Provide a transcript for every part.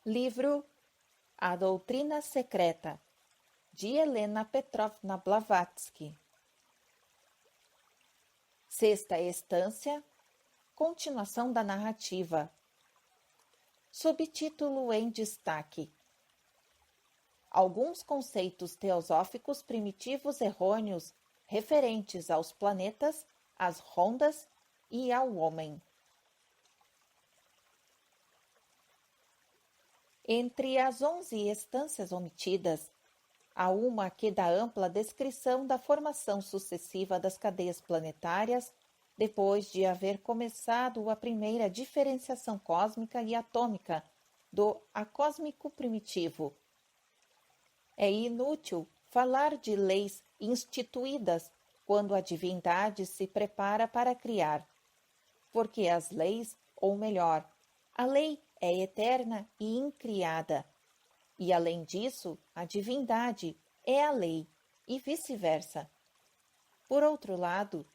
Livro A Doutrina Secreta, de Helena Petrovna Blavatsky. Sexta estância, continuação da narrativa. Subtítulo em destaque. Alguns conceitos teosóficos primitivos errôneos referentes aos planetas, às rondas e ao homem. Entre as 11 estâncias omitidas, há uma que dá ampla descrição da formação sucessiva das cadeias planetárias depois de haver começado a primeira diferenciação cósmica e atômica do acósmico primitivo. É inútil falar de leis instituídas quando a divindade se prepara para criar, porque as leis, ou melhor, a lei é eterna e incriada, e além disso, a divindade é a lei, e vice-versa. Por outro lado,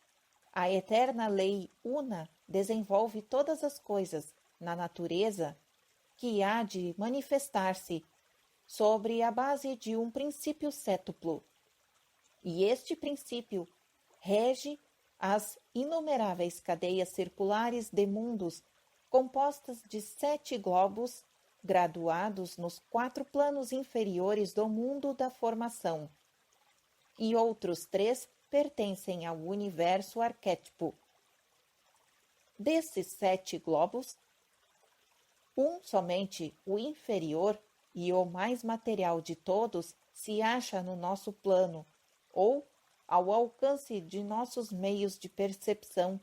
a eterna lei una desenvolve todas as coisas na natureza que há de manifestar-se sobre a base de um princípio cétuplo. E este princípio rege as inumeráveis cadeias circulares de mundos compostas de 7 globos graduados nos 4 planos inferiores do mundo da formação, e outros 3 pertencem ao universo arquétipo. Desses 7 globos, somente o inferior e o mais material de todos se acha no nosso plano, ou ao alcance de nossos meios de percepção,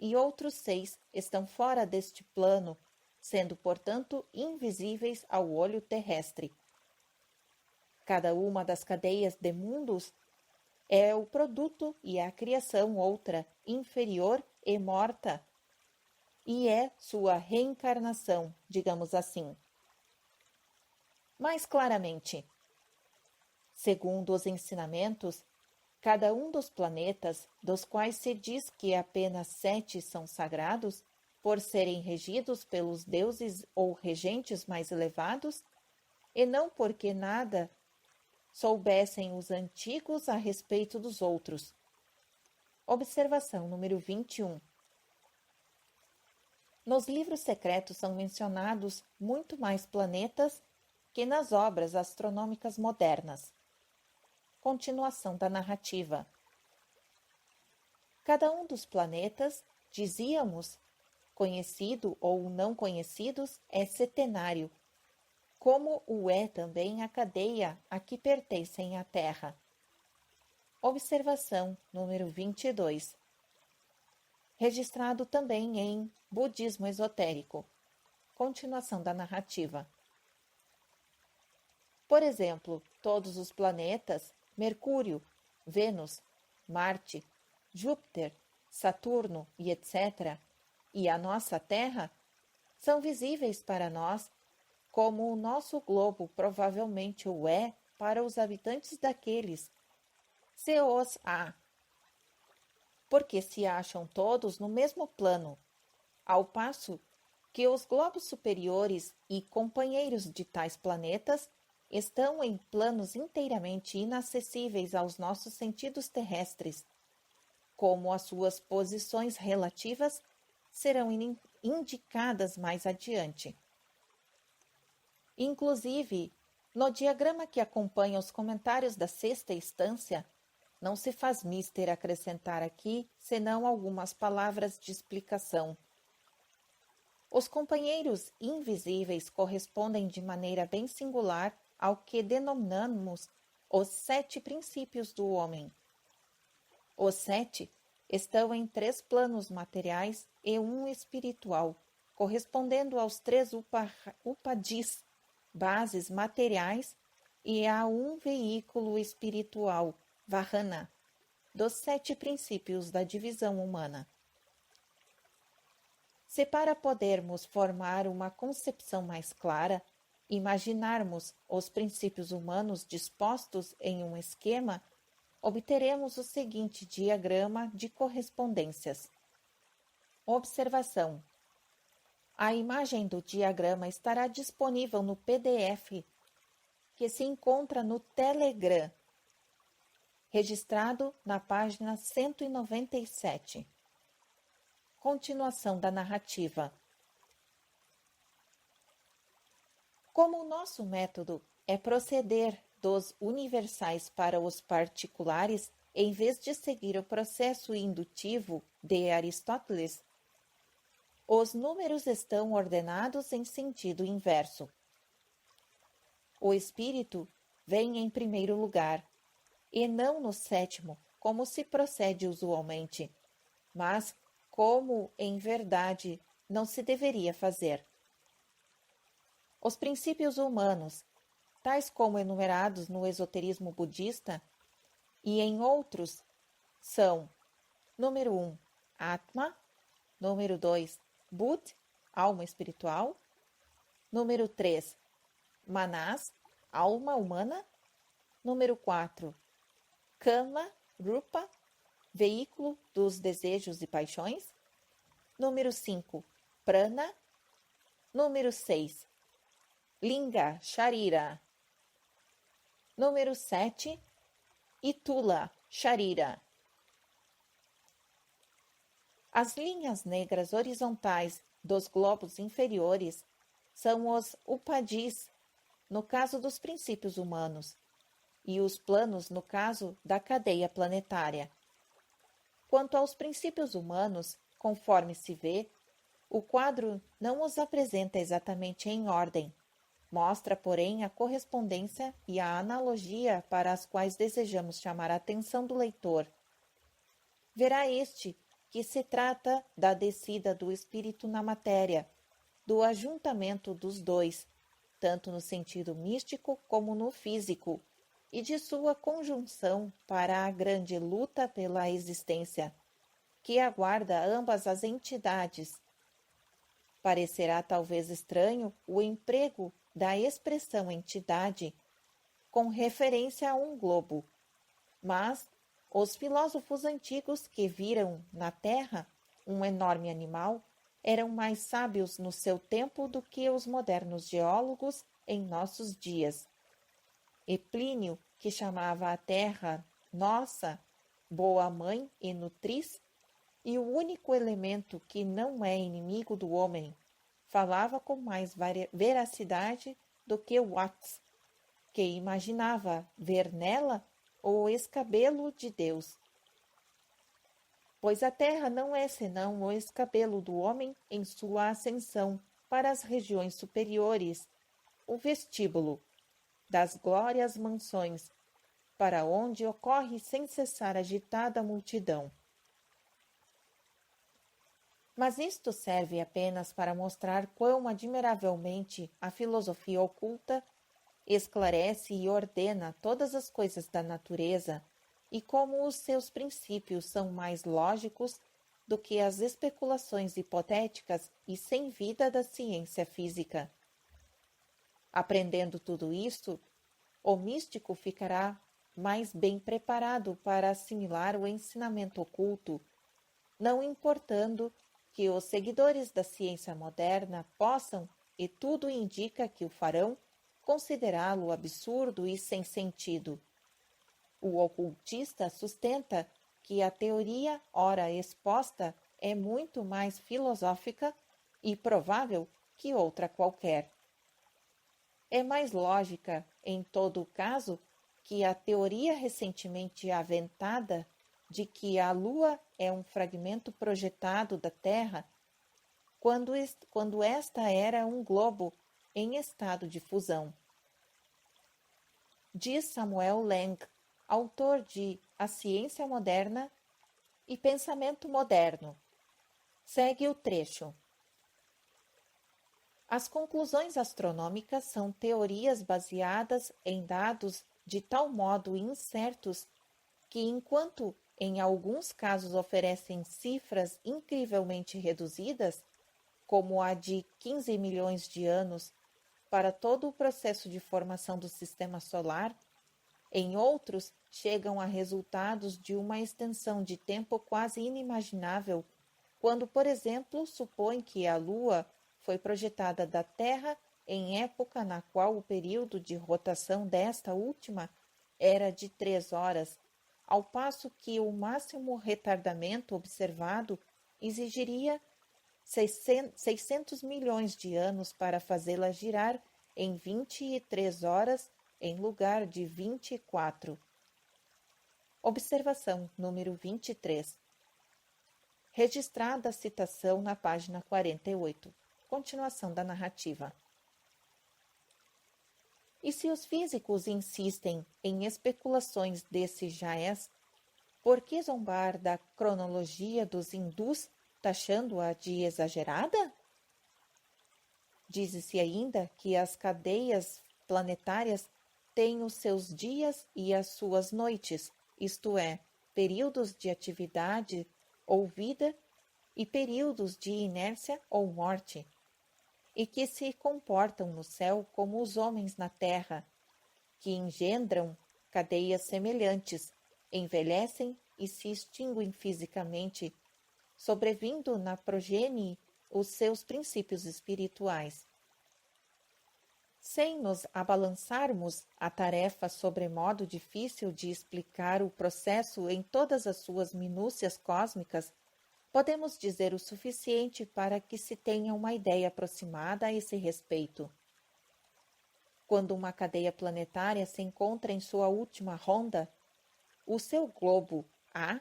e outros 6 estão fora deste plano, sendo, portanto, invisíveis ao olho terrestre. Cada uma das cadeias de mundos é o produto e a criação outra, inferior e morta, e é sua reencarnação, digamos assim. Mais claramente, segundo os ensinamentos, cada um dos planetas, dos quais se diz que apenas 7 são sagrados, por serem regidos pelos deuses ou regentes mais elevados, e não porque nada soubessem os antigos a respeito dos outros. Observação número 21. Nos livros secretos são mencionados muito mais planetas que nas obras astronômicas modernas. Continuação da narrativa. Cada um dos planetas, dizíamos, conhecido ou não conhecidos, é setenário, como o é também a cadeia a que pertencem a Terra. Observação número 22. Registrado também em Budismo Esotérico. Continuação da narrativa. Por exemplo, todos os planetas, Mercúrio, Vênus, Marte, Júpiter, Saturno e etc., e a nossa Terra, são visíveis para nós, como o nosso globo provavelmente o é para os habitantes daqueles, se os há, porque se acham todos no mesmo plano, ao passo que os globos superiores e companheiros de tais planetas estão em planos inteiramente inacessíveis aos nossos sentidos terrestres, como as suas posições relativas serão indicadas mais adiante. Inclusive, no diagrama que acompanha os comentários da sexta instância, não se faz mister acrescentar aqui, senão algumas palavras de explicação. Os companheiros invisíveis correspondem de maneira bem singular ao que denominamos os 7 princípios do homem. Os 7 estão em 3 planos materiais e 1 espiritual, correspondendo aos 3 upadis, bases materiais, e a 1 veículo espiritual, vahana, dos 7 princípios da divisão humana. Se para podermos formar uma concepção mais clara, imaginarmos os princípios humanos dispostos em um esquema, obteremos o seguinte diagrama de correspondências. Observação. A imagem do diagrama estará disponível no PDF que se encontra no Telegram, registrado na página 197. Continuação da narrativa. Como o nosso método é proceder dos universais para os particulares, em vez de seguir o processo indutivo de Aristóteles, os números estão ordenados em sentido inverso. O espírito vem em primeiro lugar, e não no sétimo, como se procede usualmente, mas como, em verdade, não se deveria fazer. Os princípios humanos, tais como enumerados no esoterismo budista e em outros, são: número 1, Atma; número 2, Bud, alma espiritual; número 3, Manas, alma humana; número 4, Kama, Rupa, veículo dos desejos e paixões; número 5, Prana; número 6, Linga, Sharira; número 7, Itula, Sharira. As linhas negras horizontais dos globos inferiores são os upadis, no caso dos princípios humanos, e os planos no caso da cadeia planetária. Quanto aos princípios humanos, conforme se vê, o quadro não os apresenta exatamente em ordem, mostra, porém, a correspondência e a analogia para as quais desejamos chamar a atenção do leitor. Verá este que se trata da descida do espírito na matéria, do ajuntamento dos dois, tanto no sentido místico como no físico, e de sua conjunção para a grande luta pela existência, que aguarda ambas as entidades. Parecerá talvez estranho o emprego da expressão entidade com referência a um globo, mas os filósofos antigos que viram na Terra um enorme animal eram mais sábios no seu tempo do que os modernos geólogos em nossos dias. E Plínio, que chamava a Terra nossa, boa mãe e nutriz, e o único elemento que não é inimigo do homem, falava com mais veracidade do que Watts, que imaginava ver nela o escabelo de Deus. Pois a terra não é senão o escabelo do homem em sua ascensão para as regiões superiores, o vestíbulo das glórias mansões, para onde ocorre sem cessar agitada multidão. Mas isto serve apenas para mostrar quão admiravelmente a filosofia oculta esclarece e ordena todas as coisas da natureza e como os seus princípios são mais lógicos do que as especulações hipotéticas e sem vida da ciência física. Aprendendo tudo isso, o místico ficará mais bem preparado para assimilar o ensinamento oculto, não importando que os seguidores da ciência moderna possam, e tudo indica que o farão, considerá-lo absurdo e sem sentido. O ocultista sustenta que a teoria ora exposta é muito mais filosófica e provável que outra qualquer. É mais lógica, em todo o caso, que a teoria recentemente aventada de que a Lua é um fragmento projetado da Terra, quando esta era um globo em estado de fusão. Diz Samuel Lang, autor de A Ciência Moderna e Pensamento Moderno. Segue o trecho. As conclusões astronômicas são teorias baseadas em dados de tal modo incertos que, enquanto em alguns casos oferecem cifras incrivelmente reduzidas, como a de 15 milhões de anos para todo o processo de formação do sistema solar, em outros chegam a resultados de uma extensão de tempo quase inimaginável, quando, por exemplo, supõe que a Lua foi projetada da Terra em época na qual o período de rotação desta última era de 3 horas, ao passo que o máximo retardamento observado exigiria 600 milhões de anos para fazê-la girar em 23 horas em lugar de 24. Observação número 23. Registrada a citação na página 48. Continuação da narrativa. E se os físicos insistem em especulações desse jaez, por que zombar da cronologia dos hindus, taxando-a de exagerada? Diz-se ainda que as cadeias planetárias têm os seus dias e as suas noites, isto é, períodos de atividade ou vida e períodos de inércia ou morte, e que se comportam no céu como os homens na terra, que engendram cadeias semelhantes, envelhecem e se extinguem fisicamente, sobrevindo na progenie os seus princípios espirituais. Sem nos abalançarmos à tarefa sobremodo difícil de explicar o processo em todas as suas minúcias cósmicas, podemos dizer o suficiente para que se tenha uma ideia aproximada a esse respeito. Quando uma cadeia planetária se encontra em sua última ronda, o seu globo A,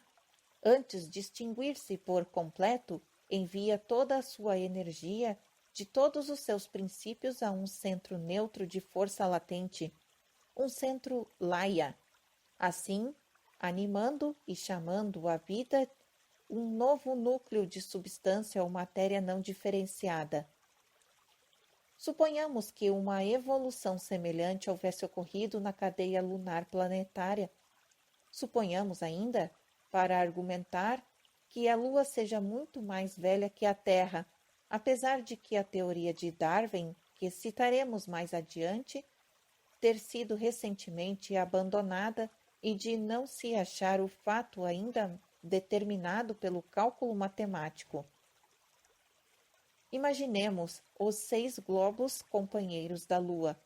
antes de extinguir-se por completo, envia toda a sua energia de todos os seus princípios a um centro neutro de força latente, um centro Laya, assim animando e chamando à vida um novo núcleo de substância ou matéria não diferenciada. Suponhamos que uma evolução semelhante houvesse ocorrido na cadeia lunar planetária. Suponhamos ainda, para argumentar, que a Lua seja muito mais velha que a Terra, apesar de que a teoria de Darwin, que citaremos mais adiante, ter sido recentemente abandonada e de não se achar o fato ainda determinado pelo cálculo matemático. Imaginemos os 6 globos companheiros da Lua.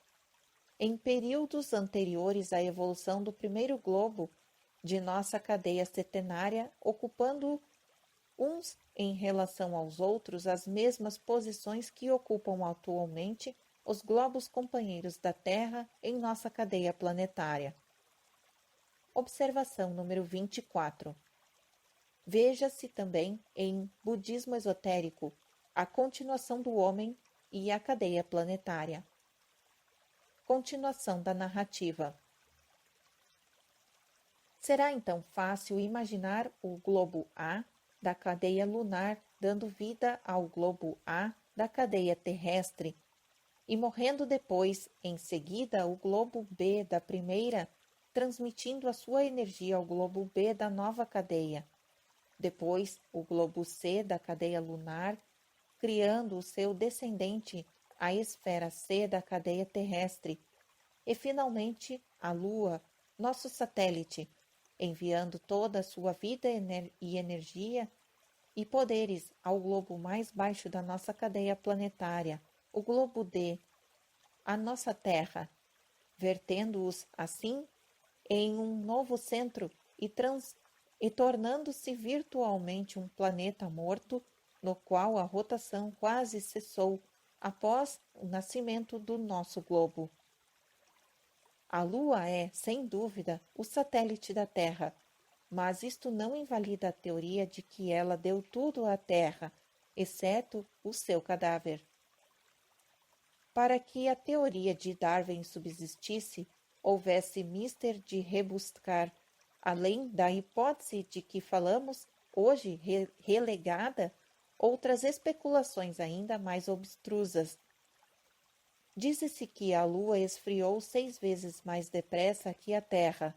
Em períodos anteriores à evolução do primeiro globo de nossa cadeia setenária, ocupando uns em relação aos outros as mesmas posições que ocupam atualmente os globos companheiros da Terra em nossa cadeia planetária. Observação número 24. Veja-se também em Budismo Esotérico a continuação do homem e a cadeia planetária. Continuação da narrativa. Será então fácil imaginar o globo A da cadeia lunar dando vida ao globo A da cadeia terrestre e morrendo depois, em seguida, o globo B da primeira, transmitindo a sua energia ao globo B da nova cadeia. Depois, o globo C da cadeia lunar, criando o seu descendente, a esfera C da cadeia terrestre, e finalmente a Lua, nosso satélite, enviando toda a sua vida e energia e poderes ao globo mais baixo da nossa cadeia planetária, o globo D, a nossa Terra, vertendo-os assim em um novo centro e tornando-se virtualmente um planeta morto, no qual a rotação quase cessou após o nascimento do nosso globo. A Lua é, sem dúvida, o satélite da Terra, mas isto não invalida a teoria de que ela deu tudo à Terra, exceto o seu cadáver. Para que a teoria de Darwin subsistisse, houvesse mister de rebuscar, além da hipótese de que falamos, hoje relegada, outras especulações ainda mais obstrusas. Diz-se que a Lua esfriou 6 vezes mais depressa que a Terra.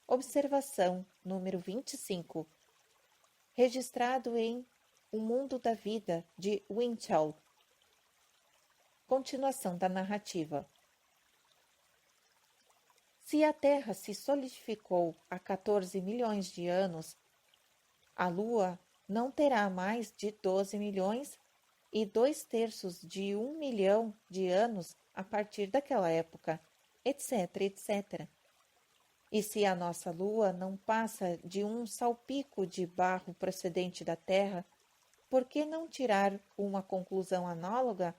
Observação número 25. Registrado em O Mundo da Vida, de Winchell. Continuação da narrativa. Se a Terra se solidificou há 14 milhões de anos, a Lua não terá mais de 12 milhões e 2/3 de 1 milhão de anos a partir daquela época, etc, etc. E se a nossa Lua não passa de um salpico de barro procedente da Terra, por que não tirar uma conclusão análoga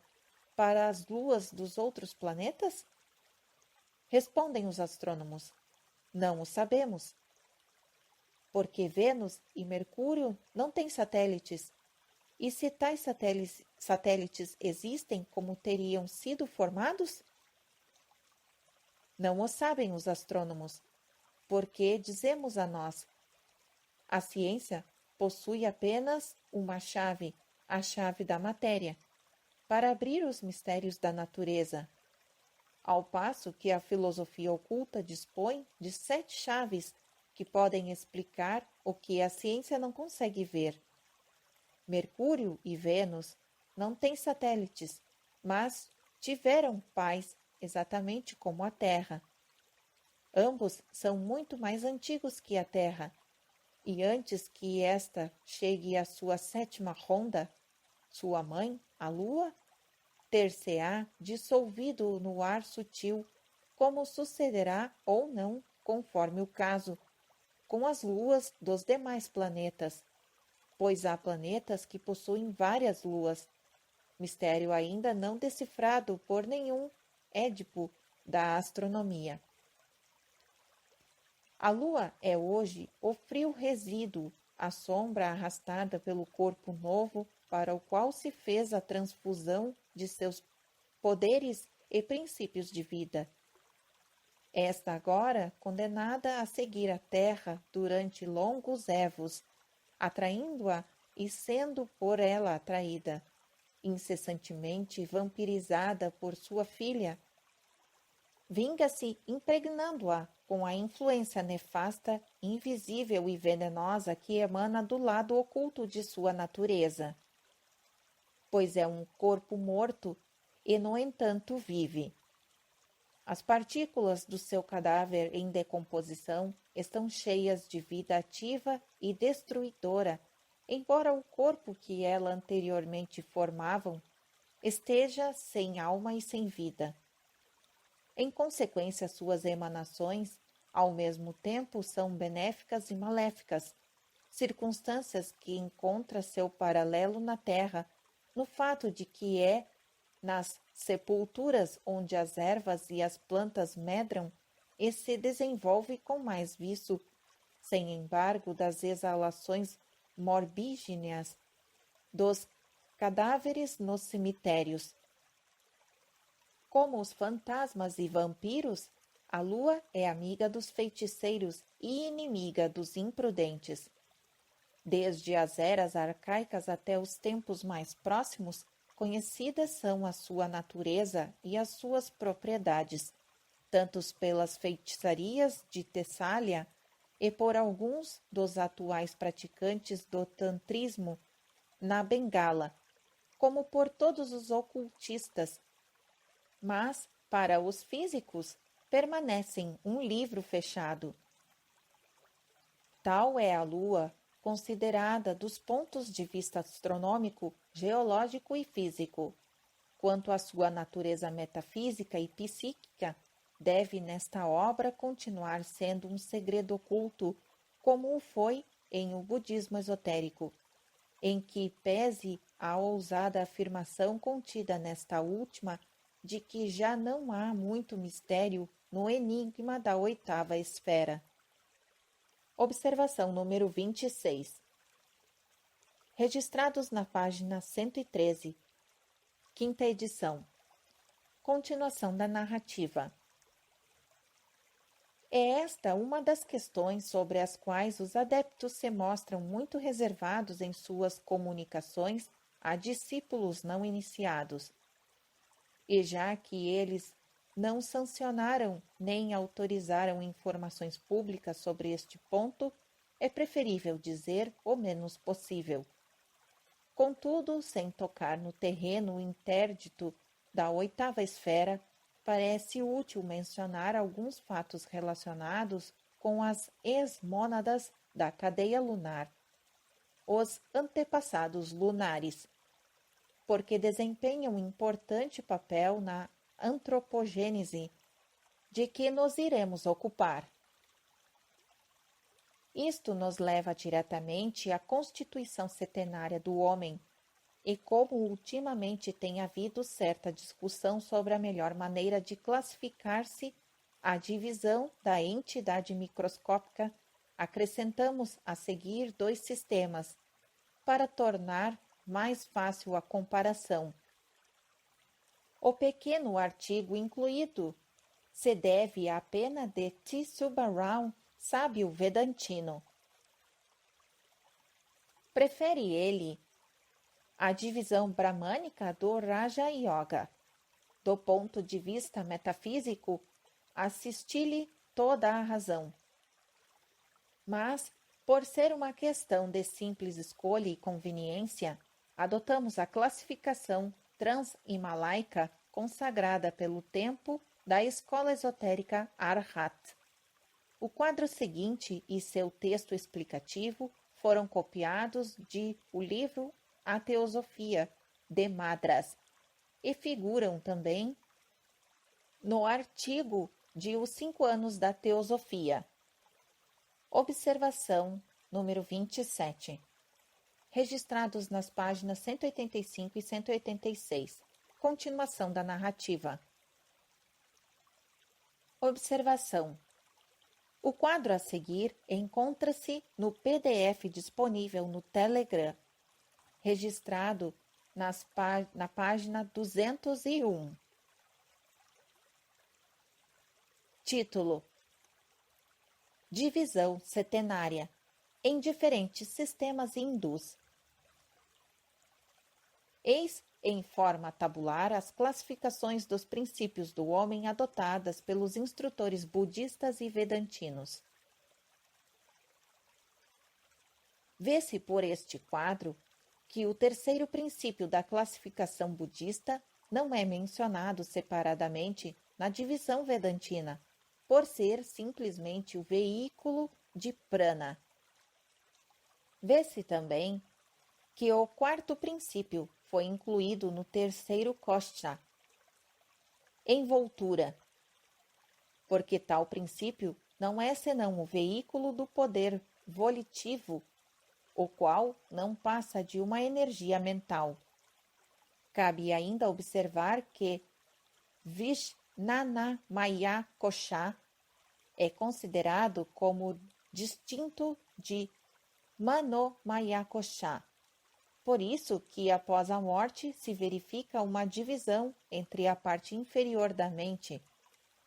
para as luas dos outros planetas? Respondem os astrônomos: não o sabemos. Porque Vênus e Mercúrio não têm satélites. E se tais satélites existem, como teriam sido formados? Não o sabem os astrônomos, porque dizemos a nós: a ciência possui apenas uma chave, a chave da matéria, para abrir os mistérios da natureza, ao passo que a filosofia oculta dispõe de 7 chaves que podem explicar o que a ciência não consegue ver. Mercúrio e Vênus não têm satélites, mas tiveram pais exatamente como a Terra. Ambos são muito mais antigos que a Terra, e antes que esta chegue à sua 7ª ronda, sua mãe, a Lua, ter-se-á dissolvido no ar sutil, como sucederá ou não, conforme o caso, com as luas dos demais planetas, pois há planetas que possuem várias luas, mistério ainda não decifrado por nenhum Édipo da astronomia. A Lua é hoje o frio resíduo, a sombra arrastada pelo corpo novo para o qual se fez a transfusão de seus poderes e princípios de vida. Esta agora condenada a seguir a Terra durante longos évos, atraindo-a e sendo por ela atraída, incessantemente vampirizada por sua filha, vinga-se impregnando-a com a influência nefasta, invisível e venenosa que emana do lado oculto de sua natureza. Pois é um corpo morto e, no entanto, vive. As partículas do seu cadáver em decomposição estão cheias de vida ativa e destruidora, embora o corpo que ela anteriormente formavam esteja sem alma e sem vida. Em consequência, suas emanações, ao mesmo tempo, são benéficas e maléficas, circunstâncias que encontra seu paralelo na Terra, no fato de que é nas sepulturas onde as ervas e as plantas medram e se desenvolve com mais viço, sem embargo das exalações morbígenas dos cadáveres nos cemitérios. Como os fantasmas e vampiros, a Lua é amiga dos feiticeiros e inimiga dos imprudentes. Desde as eras arcaicas até os tempos mais próximos, conhecidas são a sua natureza e as suas propriedades, tanto pelas feitiçarias de Tessália e por alguns dos atuais praticantes do tantrismo na Bengala, como por todos os ocultistas. Mas, para os físicos, permanecem um livro fechado. Tal é a Lua, considerada dos pontos de vista astronômico, geológico e físico. Quanto à sua natureza metafísica e psíquica, deve nesta obra continuar sendo um segredo oculto, como o foi em o budismo esotérico, em que pese a ousada afirmação contida nesta última de que já não há muito mistério no enigma da 8ª esfera. Observação número 26. Registrados na página 113, 5ª edição. Continuação da narrativa. É esta uma das questões sobre as quais os adeptos se mostram muito reservados em suas comunicações a discípulos não iniciados. E já que eles não sancionaram nem autorizaram informações públicas sobre este ponto, é preferível dizer o menos possível. Contudo, sem tocar no terreno interdito da 8ª esfera, parece útil mencionar alguns fatos relacionados com as ex-mônadas da cadeia lunar, os antepassados lunares. porque desempenham um importante papel na antropogênese de que nos iremos ocupar. Isto nos leva diretamente à constituição setenária do homem, e como ultimamente tem havido certa discussão sobre a melhor maneira de classificar-se a divisão da entidade microscópica, acrescentamos a seguir 2 sistemas, para tornar mais fácil a comparação. O pequeno artigo incluído se deve à pena de T. Subbarao, sábio vedantino. Prefere ele a divisão bramânica do Raja Yoga. Do ponto de vista metafísico, assisti-lhe toda a razão. Mas, por ser uma questão de simples escolha e conveniência, adotamos a classificação trans-himalaica consagrada pelo tempo da escola esotérica Arhat. O quadro seguinte e seu texto explicativo foram copiados de o livro A Teosofia, de Madras, e figuram também no artigo de Os 5 anos da Teosofia. Observação número 27. Registrados nas páginas 185 e 186. Continuação da narrativa. Observação. O quadro a seguir encontra-se no PDF disponível no Telegram, registrado na página 201. Título: Divisão setenária em diferentes sistemas hindus. Eis em forma tabular as classificações dos princípios do homem adotadas pelos instrutores budistas e vedantinos. Vê-se por este quadro que o terceiro princípio da classificação budista não é mencionado separadamente na divisão vedantina, por ser simplesmente o veículo de prana. Vê-se também que o quarto princípio foi incluído no terceiro koshya, envoltura, porque tal princípio não é senão o veículo do poder volitivo, o qual não passa de uma energia mental. Cabe ainda observar que Vijnanamaya Kosha é considerado como distinto de Manomaya Kosha. Por isso que após a morte se verifica uma divisão entre a parte inferior da mente,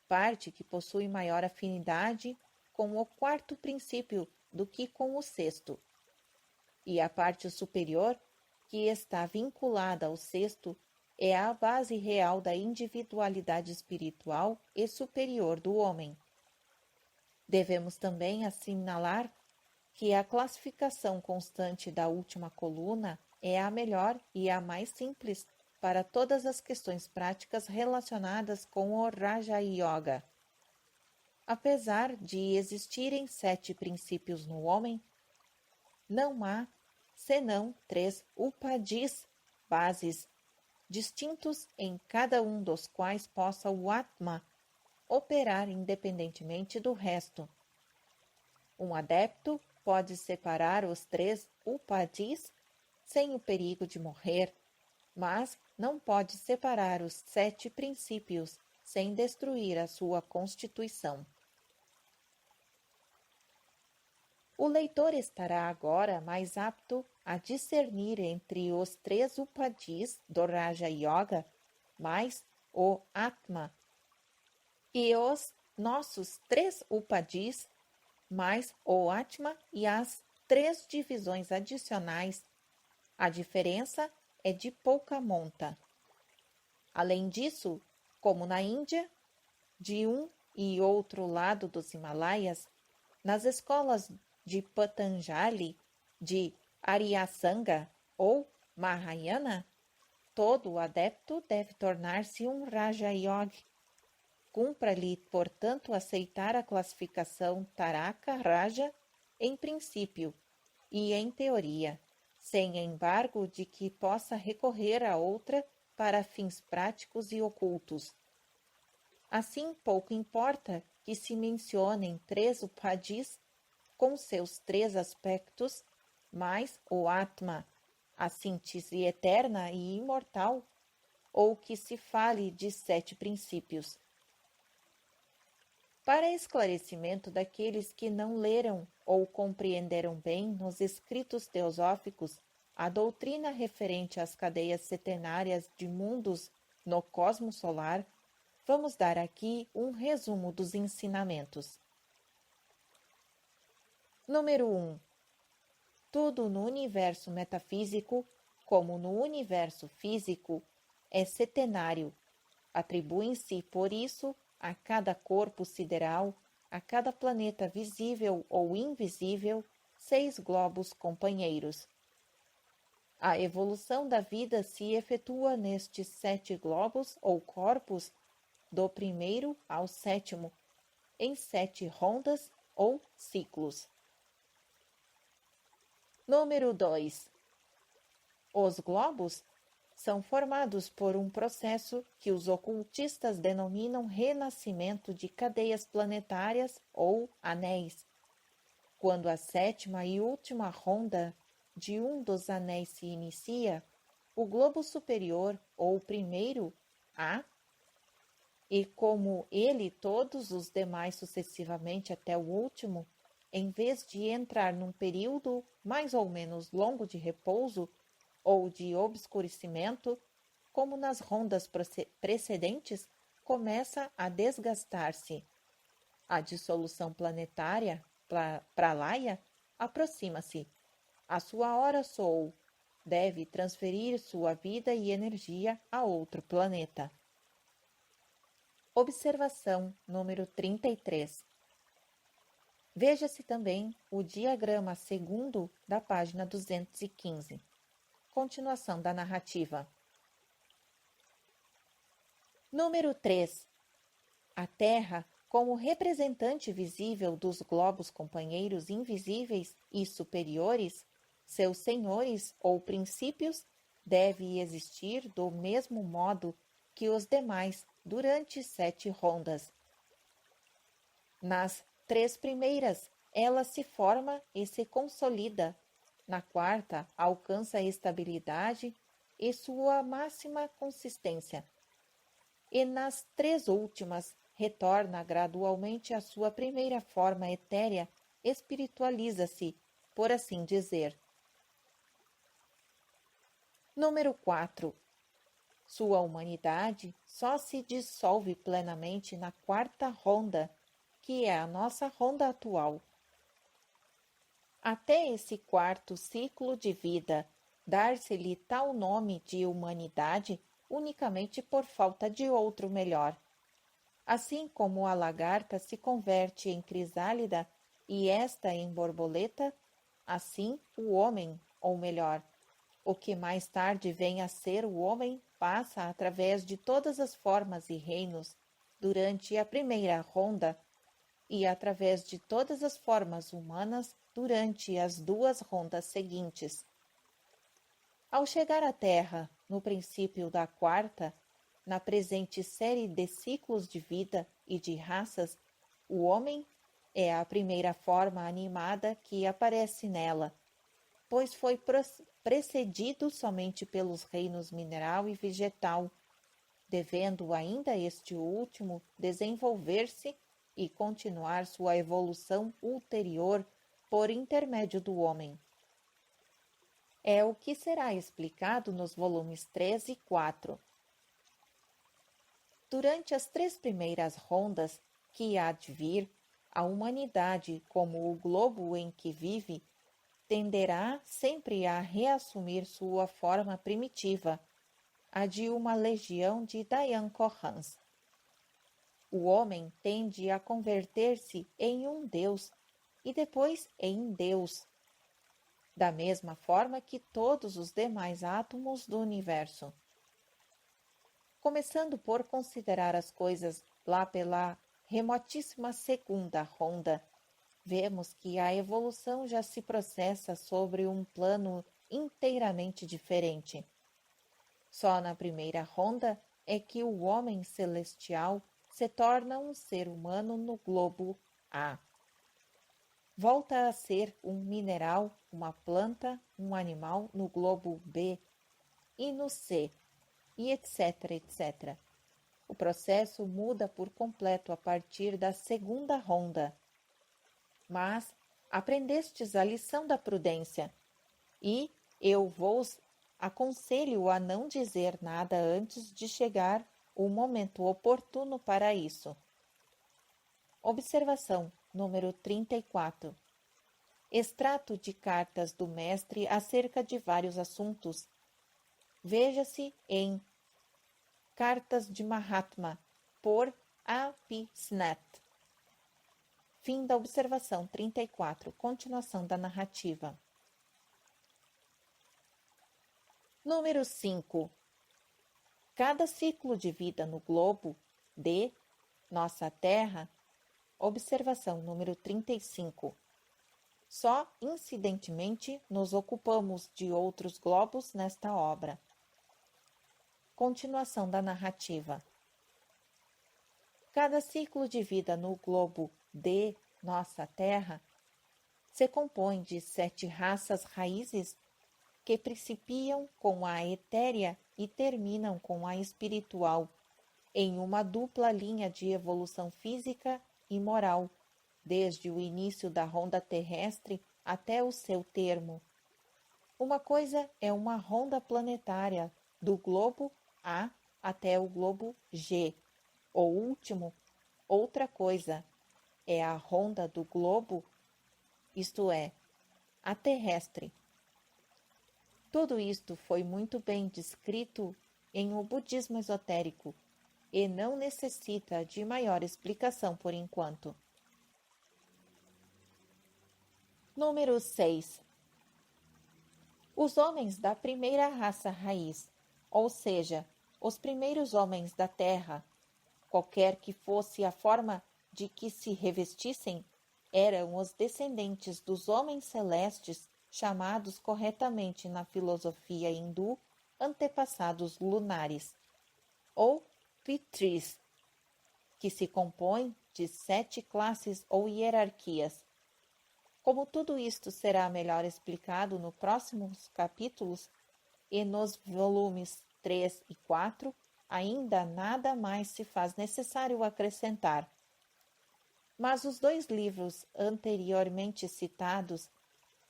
parte que possui maior afinidade com o quarto princípio do que com o sexto, e a parte superior, que está vinculada ao sexto, é a base real da individualidade espiritual e superior do homem. Devemos também assinalar que a classificação constante da última coluna é a melhor e a mais simples para todas as questões práticas relacionadas com o Raja Yoga. Apesar de existirem 7 princípios no homem, não há senão 3 upadhis, bases, distintos em cada um dos quais possa o Atma operar independentemente do resto. Um adepto pode separar os 3 upadhis sem o perigo de morrer, mas não pode separar os 7 princípios sem destruir a sua constituição. O leitor estará agora mais apto a discernir entre os 3 upadhis do Raja Yoga, mais o Atma, e os nossos 3 upadhis, mais o Atma e as 3 divisões adicionais. A diferença é de pouca monta. Além disso, como na Índia, de um e outro lado dos Himalaias, nas escolas de Patanjali, de Aryasanga ou Mahayana, todo adepto deve tornar-se um Raja Yogi. Cumpra-lhe, portanto, aceitar a classificação Taraka Raja em princípio e em teoria, sem embargo de que possa recorrer a outra para fins práticos e ocultos. Assim, pouco importa que se mencionem 3 Upadhis com seus 3 aspectos, mais o Atma, a síntese eterna e imortal, ou que se fale de 7 princípios. Para esclarecimento daqueles que não leram ou compreenderam bem nos escritos teosóficos a doutrina referente às cadeias setenárias de mundos no cosmos solar, vamos dar aqui um resumo dos ensinamentos. Número 1. Tudo no universo metafísico, como no universo físico, é setenário. Atribuem-se, por isso, a cada corpo sideral, a cada planeta visível ou invisível, 6 globos companheiros. A evolução da vida se efetua nestes 7 globos ou corpos, do primeiro ao 7º, em 7 rondas ou ciclos. Número 2. Os globos são formados por um processo que os ocultistas denominam renascimento de cadeias planetárias ou anéis. Quando a 7ª e última ronda de um dos anéis se inicia, o globo superior, ou primeiro, A, e como ele todos os demais sucessivamente até o último, em vez de entrar num período mais ou menos longo de repouso ou de obscurecimento, como nas rondas precedentes, começa a desgastar-se. A dissolução planetária, Pralaya, aproxima-se. A sua hora soou. Deve transferir sua vida e energia a outro planeta. Observação número 33. Veja-se também o diagrama segundo da página 215. Continuação da narrativa. Número 3. A Terra, como representante visível dos globos companheiros invisíveis e superiores, seus senhores ou princípios, deve existir do mesmo modo que os demais durante 7 rondas. Nas 3 primeiras, ela se forma e se consolida. Na 4ª, alcança estabilidade e sua máxima consistência. E nas 3 últimas, retorna gradualmente à sua primeira forma etérea, espiritualiza-se, por assim dizer. Número 4. Sua humanidade só se dissolve plenamente na 4ª ronda, que é a nossa ronda atual. Até esse 4º ciclo de vida, dar-se-lhe tal nome de humanidade unicamente por falta de outro melhor. Assim como a lagarta se converte em crisálida e esta em borboleta, assim o homem, ou melhor, o que mais tarde vem a ser o homem, passa através de todas as formas e reinos durante a primeira ronda e através de todas as formas humanas durante as 2 rondas seguintes. Ao chegar à Terra, no princípio da 4ª, na presente série de ciclos de vida e de raças, o homem é a primeira forma animada que aparece nela, pois foi precedido somente pelos reinos mineral e vegetal, devendo ainda este último desenvolver-se e continuar sua evolução ulterior por intermédio do homem. É o que será explicado nos volumes 3 e 4. Durante as 3 primeiras rondas que há de vir, a humanidade, como o globo em que vive, tenderá sempre a reassumir sua forma primitiva, a de uma legião de Dayan Korans. O homem tende a converter-se em um Deus e depois em Deus, da mesma forma que todos os demais átomos do universo. Começando por considerar as coisas lá pela remotíssima 2ª ronda, vemos que a evolução já se processa sobre um plano inteiramente diferente. Só na primeira ronda é que o homem celestial se torna um ser humano no globo A. Volta a ser um mineral, uma planta, um animal no globo B e no C, e etc, etc. O processo muda por completo a partir da segunda ronda. Mas aprendestes a lição da prudência, e eu vos aconselho a não dizer nada antes de chegar o momento oportuno para isso. Observação número 34. Extrato de cartas do mestre acerca de vários assuntos. Veja-se em Cartas de Mahatma, por A. P. Snett. Fim da observação 34. Continuação da narrativa. Número 5. Cada ciclo de vida no globo D, nossa Terra, observação número 35. Só incidentemente nos ocupamos de outros globos nesta obra. Continuação da narrativa. Cada ciclo de vida no globo D, nossa Terra, se compõe de 7 raças raízes que principiam com a etérea e terminam com a espiritual, em uma dupla linha de evolução física e moral, desde o início da ronda terrestre até o seu termo. Uma coisa é uma ronda planetária, do globo A até o globo G. O último, outra coisa, é a ronda do globo, isto é, a terrestre. Tudo isto foi muito bem descrito em O Budismo Esotérico e não necessita de maior explicação por enquanto. Número 6. Os homens da primeira raça raiz, ou seja, os primeiros homens da Terra, qualquer que fosse a forma de que se revestissem, eram os descendentes dos homens celestes, chamados corretamente na filosofia hindu antepassados lunares, ou pitris, que se compõem de 7 classes ou hierarquias. Como tudo isto será melhor explicado nos próximos capítulos e nos volumes 3 e 4, ainda nada mais se faz necessário acrescentar. Mas os 2 livros anteriormente citados,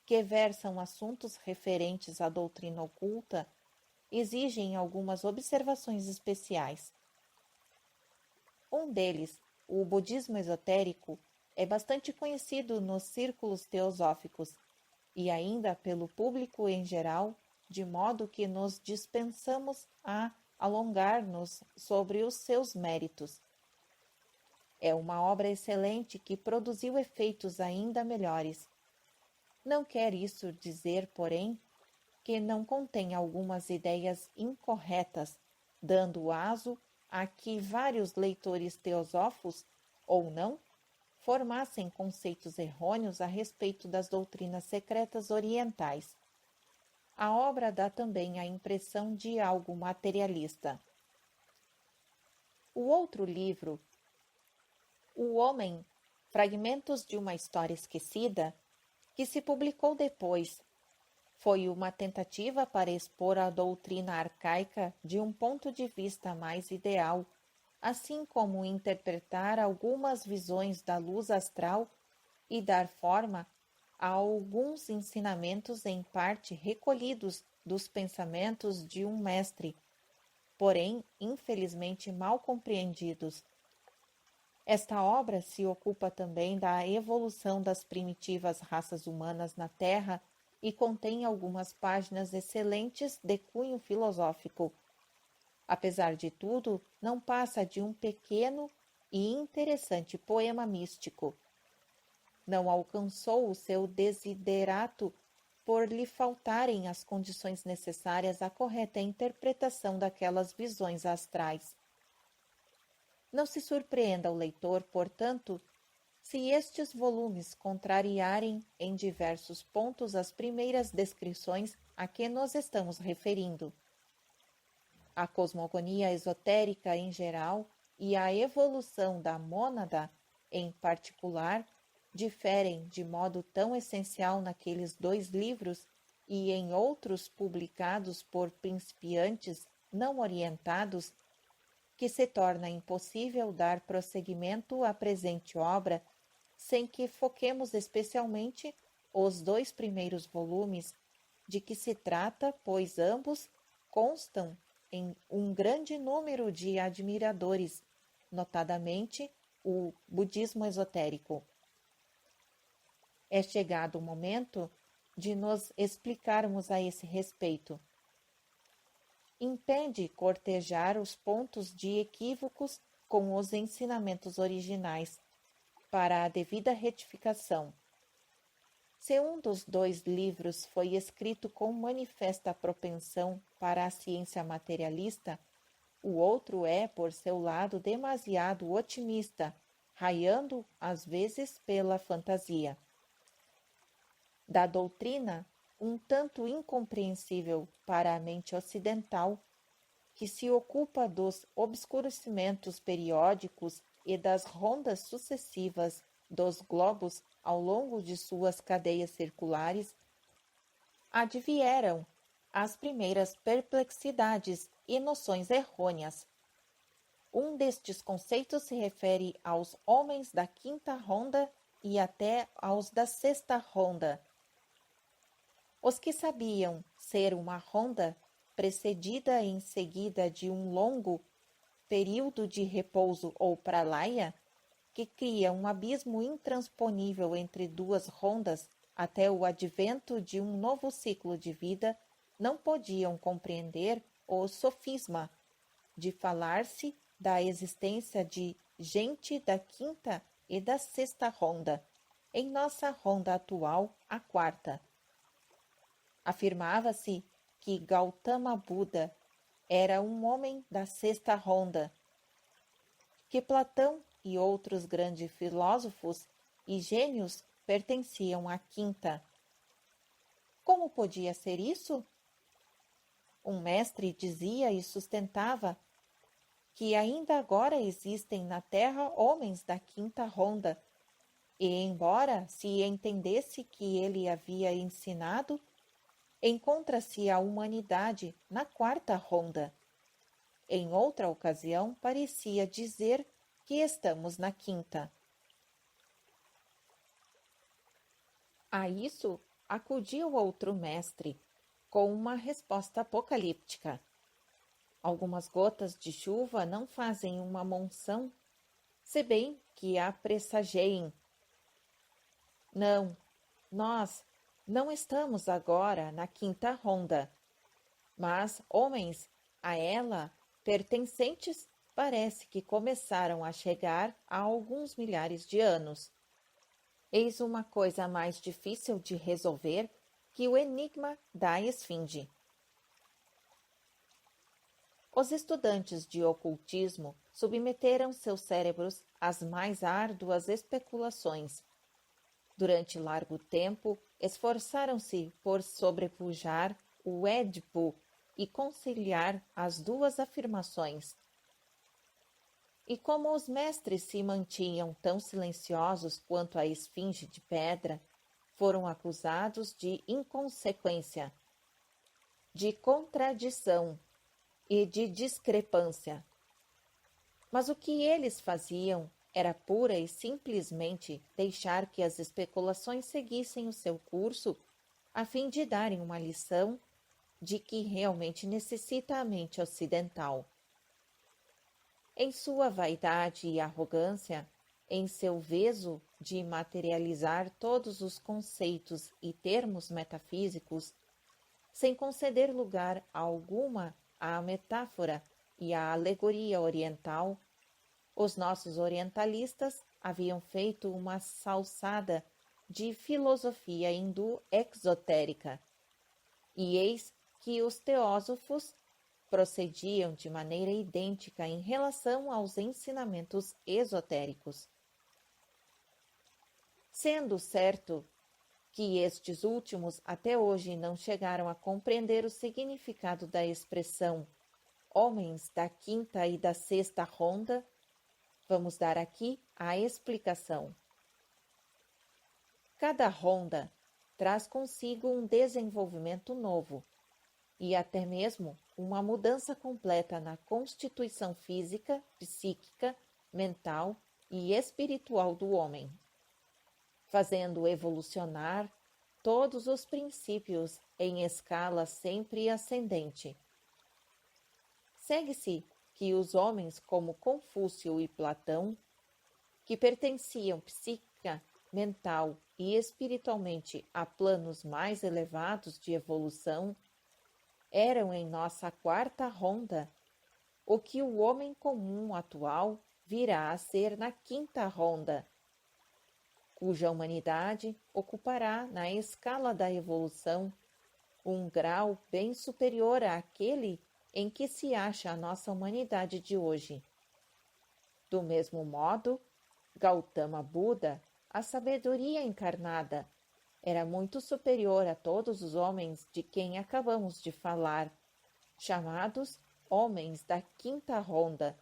que versam assuntos referentes à doutrina oculta, exigem algumas observações especiais. Um deles, o budismo esotérico, é bastante conhecido nos círculos teosóficos e ainda pelo público em geral, de modo que nos dispensamos a alongar-nos sobre os seus méritos. É uma obra excelente que produziu efeitos ainda melhores. Não quer isso dizer, porém, que não contém algumas ideias incorretas, dando aso a que vários leitores teosóficos, ou não, formassem conceitos errôneos a respeito das doutrinas secretas orientais. A obra dá também a impressão de algo materialista. O outro livro, O Homem, Fragmentos de uma História Esquecida, que se publicou depois, foi uma tentativa para expor a doutrina arcaica de um ponto de vista mais ideal, assim como interpretar algumas visões da luz astral e dar forma a alguns ensinamentos em parte recolhidos dos pensamentos de um mestre, porém infelizmente mal compreendidos. Esta obra se ocupa também da evolução das primitivas raças humanas na Terra e contém algumas páginas excelentes de cunho filosófico. Apesar de tudo, não passa de um pequeno e interessante poema místico. Não alcançou o seu desiderato por lhe faltarem as condições necessárias à correta interpretação daquelas visões astrais. Não se surpreenda o leitor, portanto, se estes volumes contrariarem em diversos pontos as primeiras descrições a que nos estamos referindo. A cosmogonia esotérica em geral e a evolução da mônada em particular diferem de modo tão essencial naqueles 2 livros e em outros publicados por principiantes não orientados, que se torna impossível dar prosseguimento à presente obra sem que foquemos especialmente os 2 primeiros volumes, de que se trata, pois ambos constam em um grande número de admiradores, notadamente o budismo esotérico. É chegado o momento de nos explicarmos a esse respeito. Impede cortejar os pontos de equívocos com os ensinamentos originais, para a devida retificação. Se um dos 2 livros foi escrito com manifesta propensão para a ciência materialista, o outro é, por seu lado, demasiado otimista, raiando, às vezes, pela fantasia. Da doutrina, um tanto incompreensível para a mente ocidental, que se ocupa dos obscurecimentos periódicos e das rondas sucessivas dos globos ao longo de suas cadeias circulares, advieram as primeiras perplexidades e noções errôneas. Um destes conceitos se refere aos homens da 5ª ronda e até aos da 6ª ronda. Os que sabiam ser uma ronda precedida em seguida de um longo período de repouso ou pralaya, que cria um abismo intransponível entre 2 rondas até o advento de um novo ciclo de vida, não podiam compreender o sofisma de falar-se da existência de gente da 5ª e da 6ª ronda, em nossa ronda atual, a 4ª. Afirmava-se que Gautama Buda era um homem da 6ª ronda, que Platão e outros grandes filósofos e gênios pertenciam à 5ª. Como podia ser isso? Um mestre dizia e sustentava que ainda agora existem na Terra homens da 5ª ronda, e embora se entendesse que ele havia ensinado, encontra-se a humanidade na 4ª ronda. Em outra ocasião, parecia dizer que estamos na 5ª. A isso acudiu outro mestre, com uma resposta apocalíptica. Algumas gotas de chuva não fazem uma monção, se bem que a pressagiem. Não, nós não estamos agora na 5ª ronda, mas homens a ela pertencentes parece que começaram a chegar há alguns milhares de anos. Eis uma coisa mais difícil de resolver que o enigma da esfinge. Os estudantes de ocultismo submeteram seus cérebros às mais árduas especulações. Durante largo tempo, esforçaram-se por sobrepujar o Édipo e conciliar as 2 afirmações. E como os mestres se mantinham tão silenciosos quanto a esfinge de pedra, foram acusados de inconsequência, de contradição e de discrepância. Mas o que eles faziam era pura e simplesmente deixar que as especulações seguissem o seu curso, a fim de darem uma lição de que realmente necessita a mente ocidental. Em sua vaidade e arrogância, em seu veso de materializar todos os conceitos e termos metafísicos, sem conceder lugar alguma à metáfora e à alegoria oriental, os nossos orientalistas haviam feito uma salsada de filosofia hindu exotérica, e eis que os teósofos procediam de maneira idêntica em relação aos ensinamentos esotéricos. Sendo certo que estes últimos até hoje não chegaram a compreender o significado da expressão homens da quinta e da sexta ronda, vamos dar aqui a explicação. Cada ronda traz consigo um desenvolvimento novo e até mesmo uma mudança completa na constituição física, psíquica, mental e espiritual do homem, fazendo evolucionar todos os princípios em escala sempre ascendente. Segue-se que os homens como Confúcio e Platão, que pertenciam psíquica, mental e espiritualmente a planos mais elevados de evolução, eram em nossa quarta ronda o que o homem comum atual virá a ser na quinta ronda, cuja humanidade ocupará na escala da evolução um grau bem superior àquele em que se acha a nossa humanidade de hoje. Do mesmo modo, Gautama Buda, a sabedoria encarnada, era muito superior a todos os homens de quem acabamos de falar, chamados homens da quinta ronda.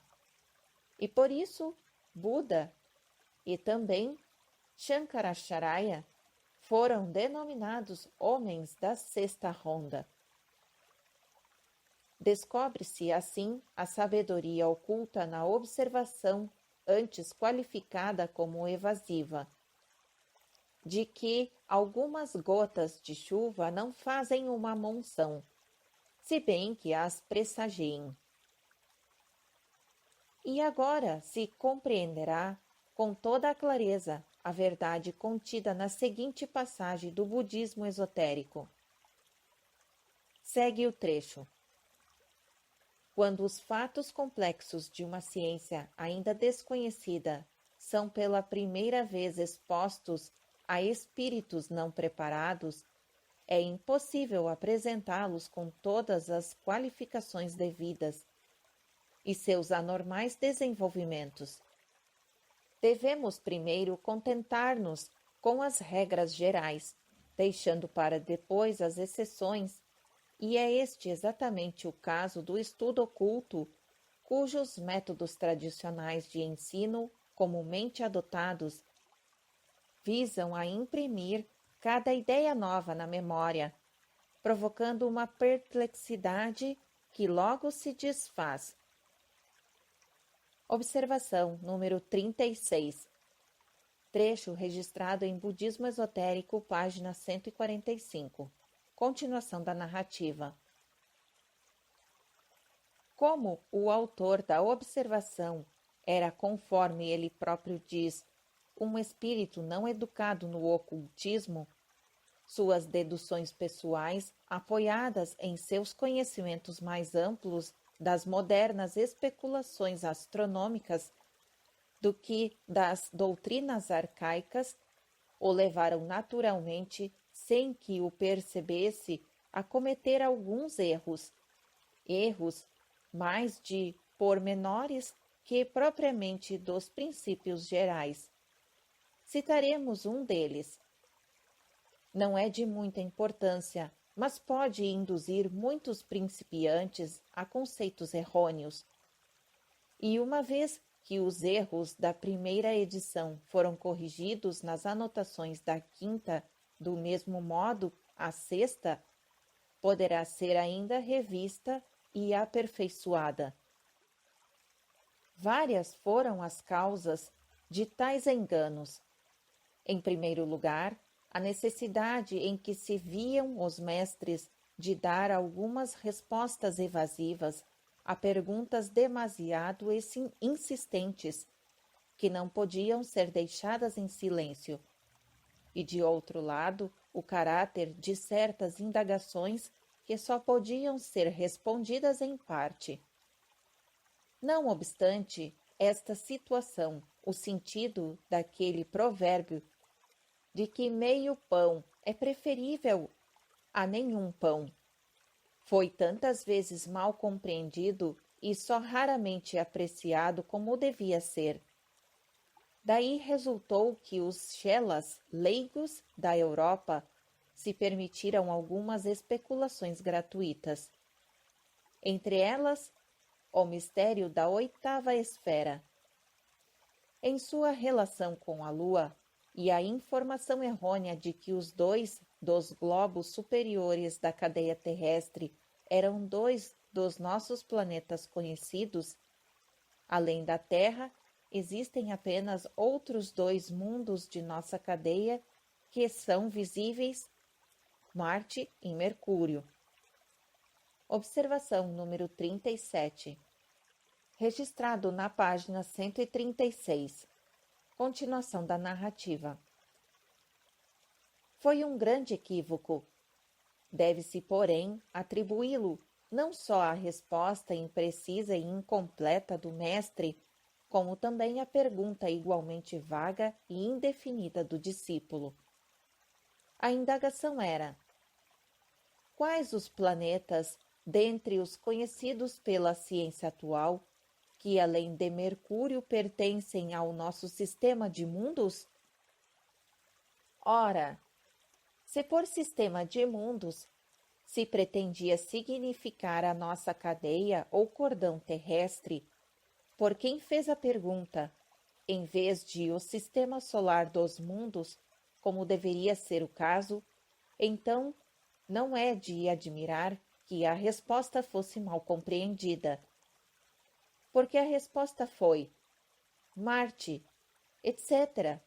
E por isso, Buda e também Shankaracharya foram denominados homens da sexta ronda. Descobre-se, assim, a sabedoria oculta na observação antes qualificada como evasiva, de que algumas gotas de chuva não fazem uma monção, se bem que as pressagiem. E agora se compreenderá com toda a clareza a verdade contida na seguinte passagem do budismo esotérico. Segue o trecho. Quando os fatos complexos de uma ciência ainda desconhecida são pela primeira vez expostos a espíritos não preparados, é impossível apresentá-los com todas as qualificações devidas e seus anormais desenvolvimentos. Devemos primeiro contentar-nos com as regras gerais, deixando para depois as exceções, e é este exatamente o caso do estudo oculto, cujos métodos tradicionais de ensino, comumente adotados, visam a imprimir cada ideia nova na memória, provocando uma perplexidade que logo se desfaz. Observação número 36. Trecho registrado em Budismo Esotérico, página 145. Continuação da narrativa. Como o autor da observação era, conforme ele próprio diz, um espírito não educado no ocultismo, suas deduções pessoais, apoiadas em seus conhecimentos mais amplos das modernas especulações astronômicas do que das doutrinas arcaicas, o levaram naturalmente, sem que o percebesse, a cometer alguns erros mais de pormenores que propriamente dos princípios gerais. Citaremos um deles. Não é de muita importância, mas pode induzir muitos principiantes a conceitos errôneos. E uma vez que os erros da primeira edição foram corrigidos nas anotações da quinta, do mesmo modo, a sexta poderá ser ainda revista e aperfeiçoada. Várias foram as causas de tais enganos. Em primeiro lugar, a necessidade em que se viam os mestres de dar algumas respostas evasivas a perguntas demasiado insistentes, que não podiam ser deixadas em silêncio, e, de outro lado, o caráter de certas indagações que só podiam ser respondidas em parte. Não obstante esta situação, o sentido daquele provérbio de que meio pão é preferível a nenhum pão foi tantas vezes mal compreendido e só raramente apreciado como devia ser. Daí resultou que os chelas leigos da Europa se permitiram algumas especulações gratuitas. Entre elas, o mistério da oitava esfera. Em sua relação com a Lua e a informação errônea de que os dois dos globos superiores da cadeia terrestre eram dois dos nossos planetas conhecidos, além da Terra, existem apenas outros dois mundos de nossa cadeia que são visíveis, Marte e Mercúrio. Observação número 37. Registrado na página 136. Continuação da narrativa. Foi um grande equívoco. Deve-se, porém, atribuí-lo não só à resposta imprecisa e incompleta do mestre, como também à pergunta igualmente vaga e indefinida do discípulo. A indagação era: quais os planetas, dentre os conhecidos pela ciência atual, que além de Mercúrio pertencem ao nosso sistema de mundos? Ora, se por sistema de mundos se pretendia significar a nossa cadeia ou cordão terrestre, por quem fez a pergunta, em vez de o sistema solar dos mundos, como deveria ser o caso, então não é de admirar que a resposta fosse mal compreendida. Porque a resposta foi Marte, etc.,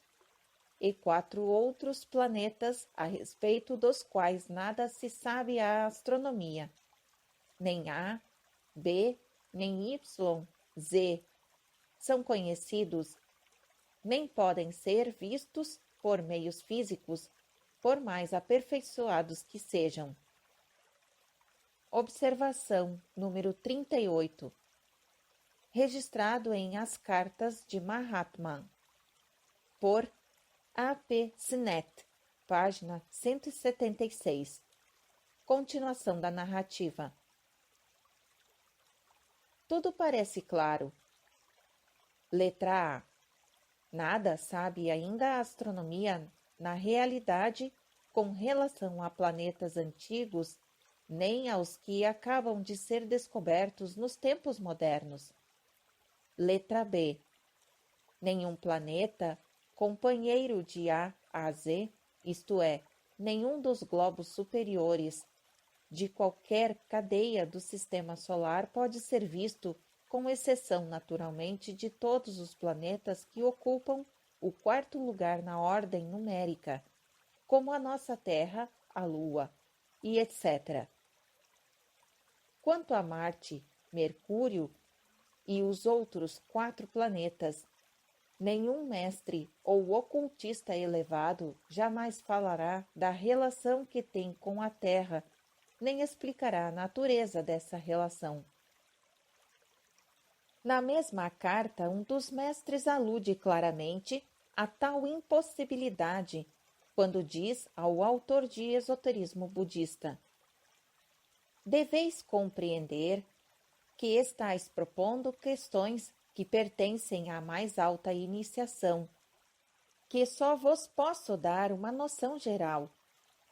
e 4 outros planetas a respeito dos quais nada se sabe a astronomia, nem A, B, nem Y, Z, são conhecidos, nem podem ser vistos por meios físicos, por mais aperfeiçoados que sejam. Observação número 38. Registrado em As Cartas de Mahatma, por A. P. Sinnett, página 176. Continuação da narrativa. Tudo parece claro. Letra A. Nada sabe ainda a astronomia na realidade com relação a planetas antigos, nem aos que acabam de ser descobertos nos tempos modernos. Letra B. Nenhum planeta companheiro de A a Z, isto é, nenhum dos globos superiores de qualquer cadeia do sistema solar pode ser visto, com exceção naturalmente de todos os planetas que ocupam o 4º lugar na ordem numérica, como a nossa Terra, a Lua, e etc. Quanto a Marte, Mercúrio e os outros 4 planetas, nenhum mestre ou ocultista elevado jamais falará da relação que tem com a Terra, nem explicará a natureza dessa relação. Na mesma carta, um dos mestres alude claramente a tal impossibilidade, quando diz ao autor de Esoterismo Budista: deveis compreender que estáis propondo questões que pertencem à mais alta iniciação, que só vos posso dar uma noção geral,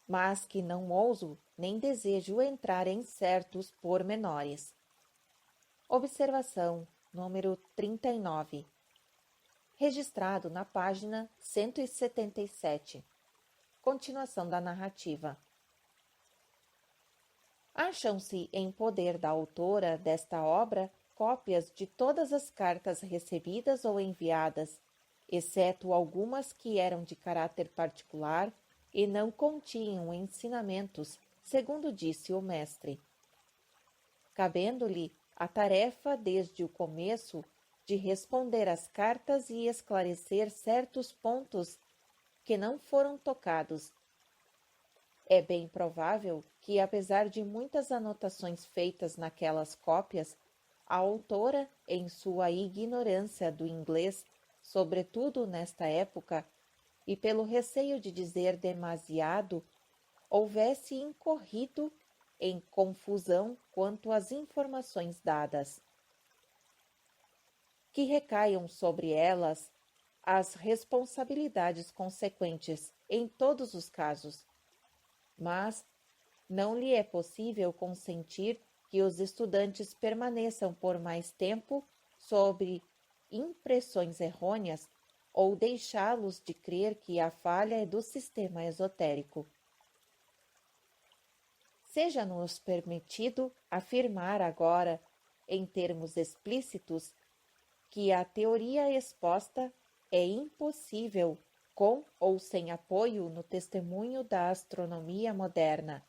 mas que não ouso nem desejo entrar em certos pormenores. Observação número 39. Registrado na página 177. Continuação da narrativa. Acham-se em poder da autora desta obra cópias de todas as cartas recebidas ou enviadas, exceto algumas que eram de caráter particular e não continham ensinamentos, segundo disse o mestre. Cabendo-lhe a tarefa desde o começo de responder às cartas e esclarecer certos pontos que não foram tocados. É bem provável que, apesar de muitas anotações feitas naquelas cópias, a autora, em sua ignorância do inglês, sobretudo nesta época, e pelo receio de dizer demasiado, houvesse incorrido em confusão quanto às informações dadas. Que recaiam sobre elas as responsabilidades consequentes em todos os casos, mas não lhe é possível consentir que os estudantes permaneçam por mais tempo sobre impressões errôneas ou deixá-los de crer que a falha é do sistema esotérico. Seja-nos permitido afirmar agora, em termos explícitos, que a teoria exposta é impossível com ou sem apoio no testemunho da astronomia moderna.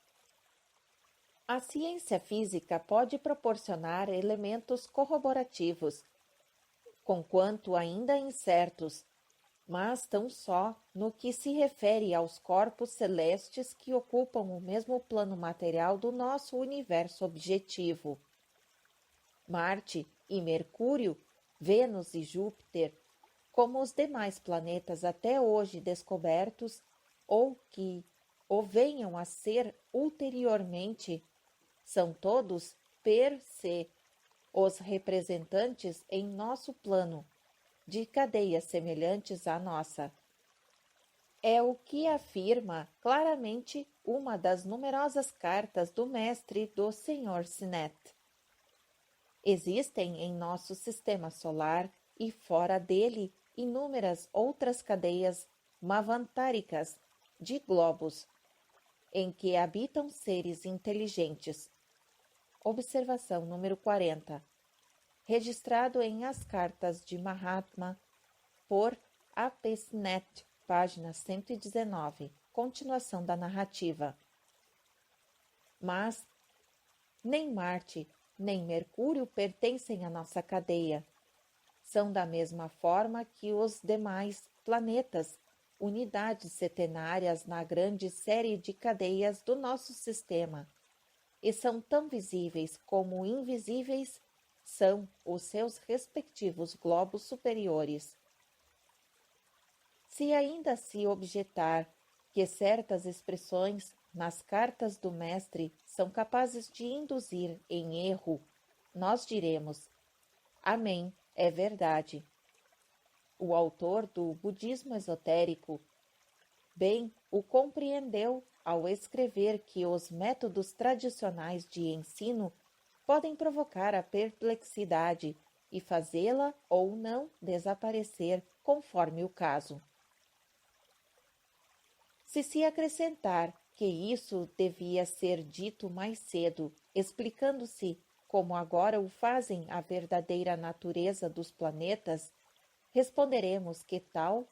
A ciência física pode proporcionar elementos corroborativos, conquanto ainda incertos, mas tão só no que se refere aos corpos celestes que ocupam o mesmo plano material do nosso universo objetivo. Marte e Mercúrio, Vênus e Júpiter, como os demais planetas até hoje descobertos ou que o venham a ser ulteriormente, são todos per se os representantes em nosso plano de cadeias semelhantes à nossa. É o que afirma claramente uma das numerosas cartas do mestre do Sr. Sinet. Existem em nosso sistema solar e fora dele inúmeras outras cadeias mavantáricas de globos, em que habitam seres inteligentes. Observação número 40. Registrado em As Cartas de Mahatma, por A.P. Sinet, página 119, continuação da narrativa. Mas nem Marte, nem Mercúrio pertencem à nossa cadeia. São da mesma forma que os demais planetas, unidades setenárias na grande série de cadeias do nosso sistema, e são tão visíveis como invisíveis são os seus respectivos globos superiores. Se ainda se objetar que certas expressões nas cartas do mestre são capazes de induzir em erro, nós diremos: Amém, é verdade. O autor do budismo esotérico bem o compreendeu ao escrever que os métodos tradicionais de ensino podem provocar a perplexidade e fazê-la ou não desaparecer, conforme o caso. Se acrescentar que isso devia ser dito mais cedo, explicando-se, como agora o fazem, a verdadeira natureza dos planetas, responderemos que tal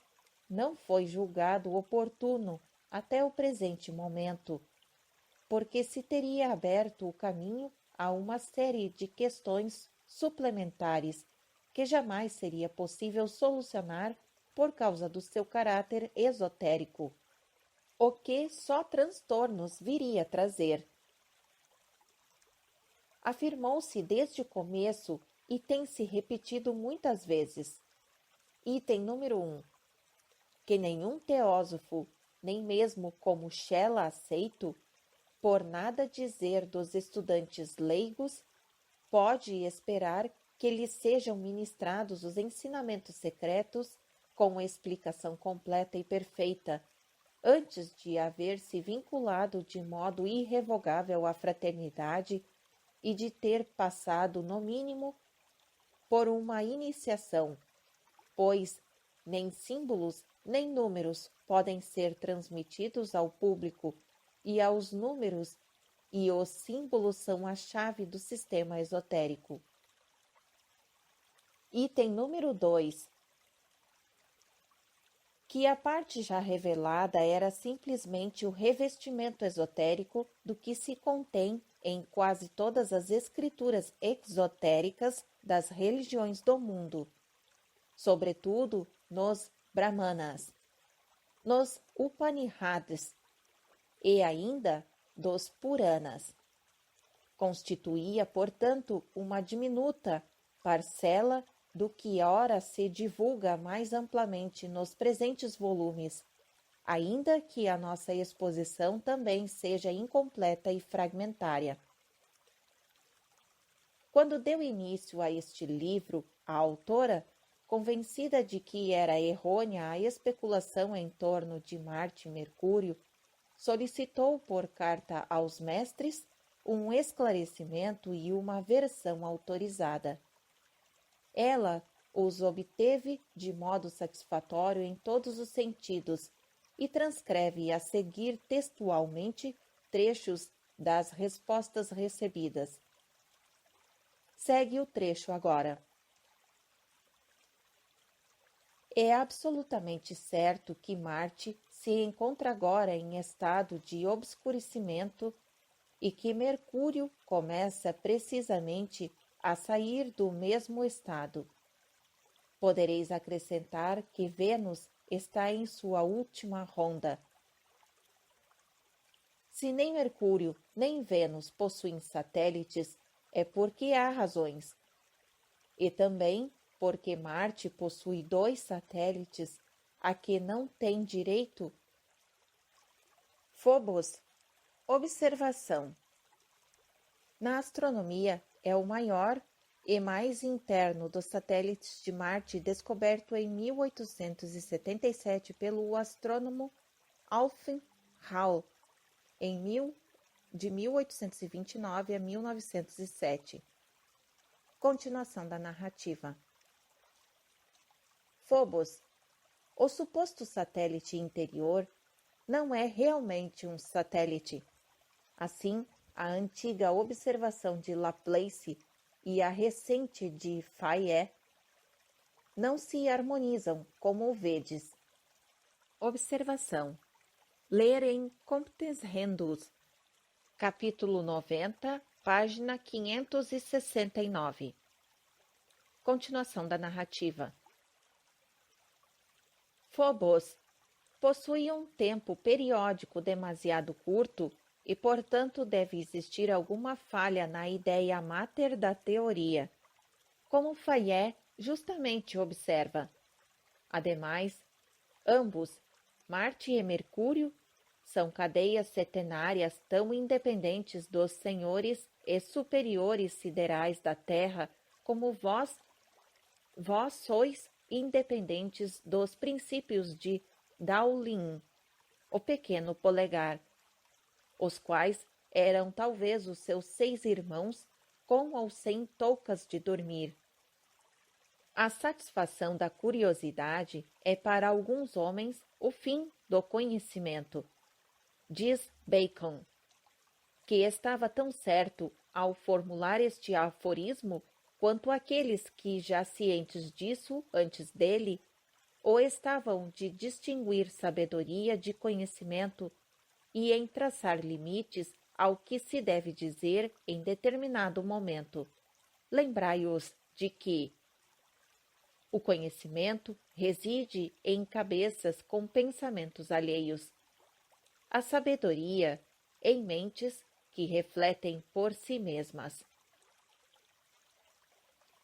não foi julgado oportuno até o presente momento, porque se teria aberto o caminho a uma série de questões suplementares que jamais seria possível solucionar por causa do seu caráter esotérico, o que só transtornos viria a trazer. Afirmou-se desde o começo e tem-se repetido muitas vezes. Item número 1. Que nenhum teósofo, nem mesmo como Shela aceito, por nada dizer dos estudantes leigos, pode esperar que lhes sejam ministrados os ensinamentos secretos com explicação completa e perfeita, antes de haver se vinculado de modo irrevogável à fraternidade e de ter passado, no mínimo, por uma iniciação, pois nem símbolos nem números podem ser transmitidos ao público, e aos números e os símbolos são a chave do sistema esotérico. Item número 2. Que a parte já revelada era simplesmente o revestimento esotérico do que se contém em quase todas as escrituras exotéricas das religiões do mundo, sobretudo nos Brahmanas, nos Upanishads e ainda dos Puranas. Constituía, portanto, uma diminuta parcela do que ora se divulga mais amplamente nos presentes volumes, ainda que a nossa exposição também seja incompleta e fragmentária. Quando deu início a este livro, a autora, convencida de que era errônea a especulação em torno de Marte e Mercúrio, solicitou por carta aos mestres um esclarecimento e uma versão autorizada. Ela os obteve de modo satisfatório em todos os sentidos e transcreve a seguir textualmente trechos das respostas recebidas. Segue o trecho agora. É absolutamente certo que Marte se encontra agora em estado de obscurecimento e que Mercúrio começa precisamente a sair do mesmo estado. Podereis acrescentar que Vênus está em sua última ronda. Se nem Mercúrio nem Vênus possuem satélites, é porque há razões. E também porque Marte possui 2 satélites a que não tem direito. Phobos. Observação. Na astronomia, é o maior e mais interno dos satélites de Marte descoberto em 1877 pelo astrônomo Alfred Hall, de 1829 a 1907. Continuação da narrativa. Phobos, o suposto satélite interior, não é realmente um satélite. Assim, a antiga observação de Laplace e a recente de Fayet não se harmonizam, como vedes. Observação. Ler em Comptes Rendus, capítulo 90, página 569. Continuação da narrativa. Phobos possui um tempo periódico demasiado curto e, portanto, deve existir alguma falha na ideia máter da teoria, como Fayet justamente observa. Ademais, ambos, Marte e Mercúrio, são cadeias setenárias tão independentes dos senhores e superiores siderais da Terra como vós sois independentes dos princípios de Daolin, o pequeno polegar, os quais eram talvez os seus 6 irmãos, com ou sem toucas de dormir. A satisfação da curiosidade é para alguns homens o fim do conhecimento. Diz Bacon, que estava tão certo ao formular este aforismo quanto aqueles que, já cientes disso antes dele, ou estavam de distinguir sabedoria de conhecimento e em traçar limites ao que se deve dizer em determinado momento. Lembrai-os de que o conhecimento reside em cabeças com pensamentos alheios, a sabedoria em mentes que refletem por si mesmas.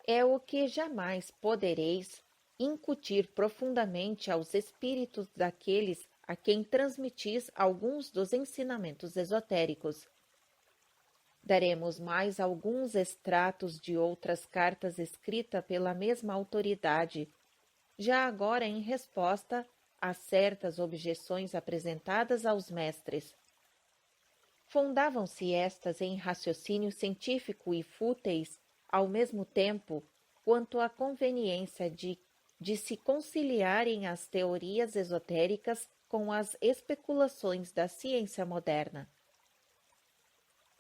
É o que jamais podereis incutir profundamente aos espíritos daqueles a quem transmitis alguns dos ensinamentos esotéricos. Daremos mais alguns extratos de outras cartas escritas pela mesma autoridade, já agora em resposta a certas objeções apresentadas aos mestres. Fundavam-se estas em raciocínio científico e fúteis, ao mesmo tempo, quanto à conveniência de se conciliarem as teorias esotéricas com as especulações da ciência moderna.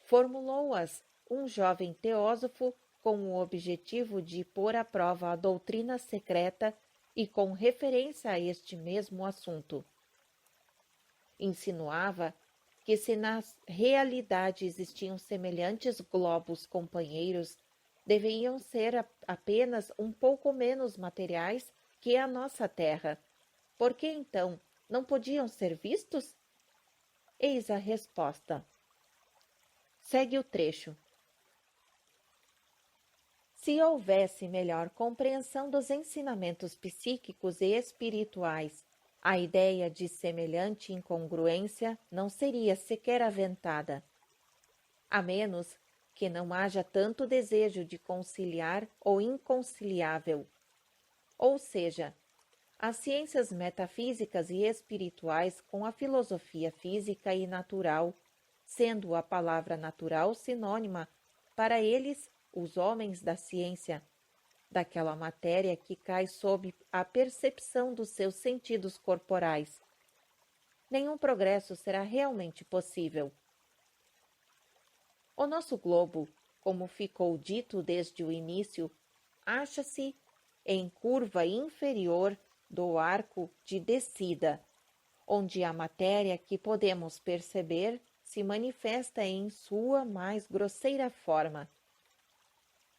Formulou-as um jovem teósofo com o objetivo de pôr à prova a doutrina secreta e com referência a este mesmo assunto. Insinuava que se na realidade existiam semelhantes globos companheiros, deveriam ser apenas um pouco menos materiais que a nossa Terra. Por que então não podiam ser vistos? Eis a resposta. Segue o trecho. Se houvesse melhor compreensão dos ensinamentos psíquicos e espirituais, a ideia de semelhante incongruência não seria sequer aventada, a menos que não haja tanto desejo de conciliar o inconciliável. ou seja, as ciências metafísicas e espirituais com a filosofia física e natural, sendo a palavra natural sinônima para eles, os homens da ciência, daquela matéria que cai sob a percepção dos seus sentidos corporais. Nenhum progresso será realmente possível. O nosso globo, como ficou dito desde o início, acha-se em curva inferior do arco de descida, onde a matéria que podemos perceber se manifesta em sua mais grosseira forma.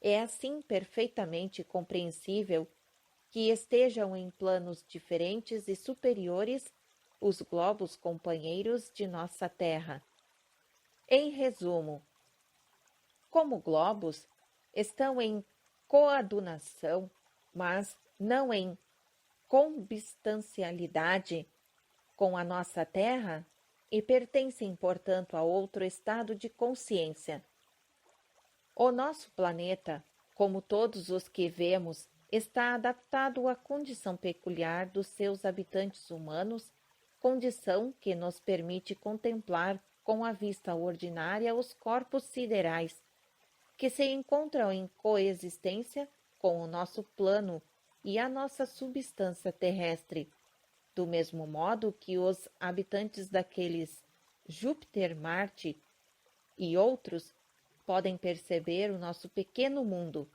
É assim perfeitamente compreensível que estejam em planos diferentes e superiores os globos companheiros de nossa Terra. Em resumo, como globos, estão em coadunação, mas não em consubstancialidade com a nossa Terra e pertencem, portanto, a outro estado de consciência. O nosso planeta, como todos os que vemos, está adaptado à condição peculiar dos seus habitantes humanos, condição que nos permite contemplar com a vista ordinária os corpos siderais, que se encontram em coexistência com o nosso plano e a nossa substância terrestre, do mesmo modo que os habitantes daqueles Júpiter, Marte e outros podem perceber o nosso pequeno mundo.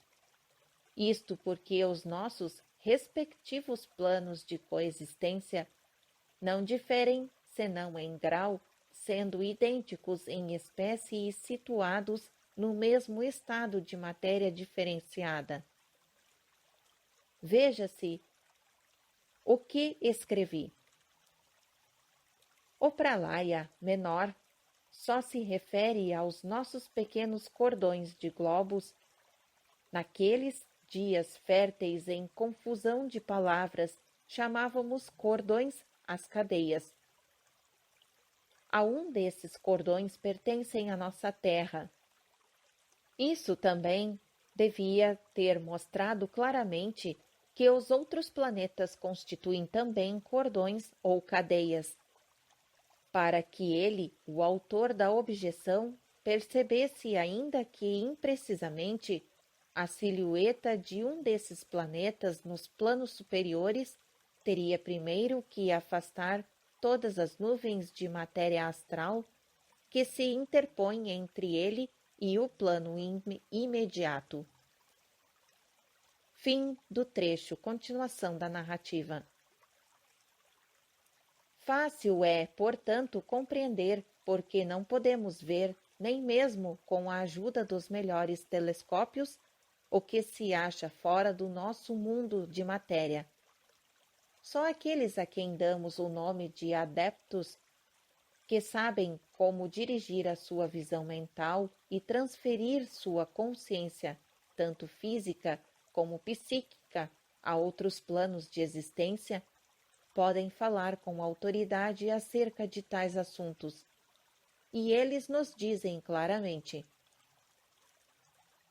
Isto porque os nossos respectivos planos de coexistência não diferem senão em grau, sendo idênticos em espécie e situados no mesmo estado de matéria diferenciada. Veja-se o que escrevi. O pralaya menor só se refere aos nossos pequenos cordões de globos. Naqueles dias férteis em confusão de palavras, chamávamos cordões as cadeias. A um desses cordões pertencem a nossa Terra. Isso também devia ter mostrado claramente que os outros planetas constituem também cordões ou cadeias, para que ele, o autor da objeção, percebesse, ainda que imprecisamente, a silhueta de um desses planetas nos planos superiores, teria primeiro que afastar todas as nuvens de matéria astral que se interpõem entre ele e o plano imediato. Fim do trecho. Continuação da narrativa. Fácil é, portanto, compreender porque não podemos ver, nem mesmo com a ajuda dos melhores telescópios, o que se acha fora do nosso mundo de matéria. Só aqueles a quem damos o nome de adeptos, que sabem como dirigir a sua visão mental e transferir sua consciência, tanto física como psíquica, a outros planos de existência, podem falar com autoridade acerca de tais assuntos. E eles nos dizem claramente.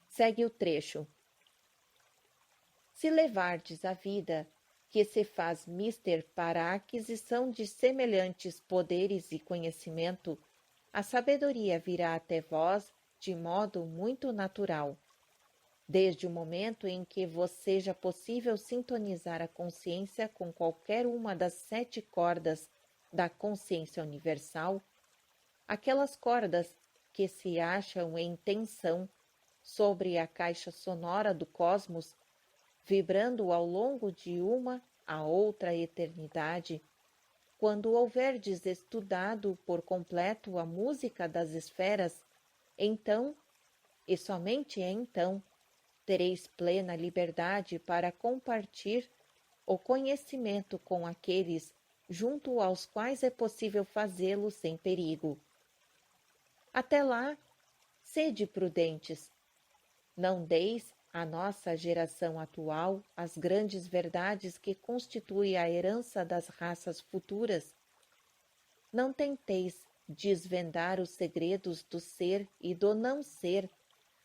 Segue o trecho. Se levardes a vida que se faz mister para a aquisição de semelhantes poderes e conhecimento, a sabedoria virá até vós de modo muito natural. Desde o momento em que vos seja possível sintonizar a consciência com qualquer uma das 7 cordas da consciência universal, aquelas cordas que se acham em tensão sobre a caixa sonora do cosmos, vibrando ao longo de uma a outra eternidade, quando houverdes estudado por completo a música das esferas, então, e somente então, tereis plena liberdade para compartilhar o conhecimento com aqueles junto aos quais é possível fazê-lo sem perigo. Até lá, sede prudentes. Não deis à nossa geração atual as grandes verdades que constituem a herança das raças futuras. Não tenteis desvendar os segredos do ser e do não ser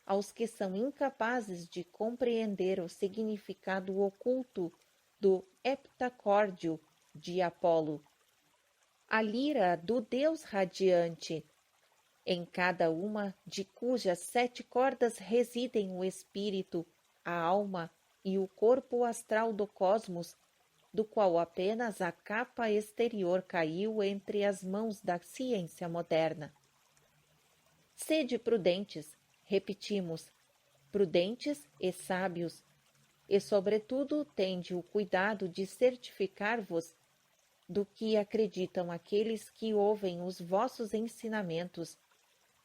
aos que são incapazes de compreender o significado oculto do heptacórdio de Apolo, a lira do Deus radiante, em cada uma de cujas 7 cordas residem o espírito, a alma e o corpo astral do cosmos, do qual apenas a capa exterior caiu entre as mãos da ciência moderna. Sede prudentes, repetimos, prudentes e sábios, e sobretudo tende o cuidado de certificar-vos do que acreditam aqueles que ouvem os vossos ensinamentos,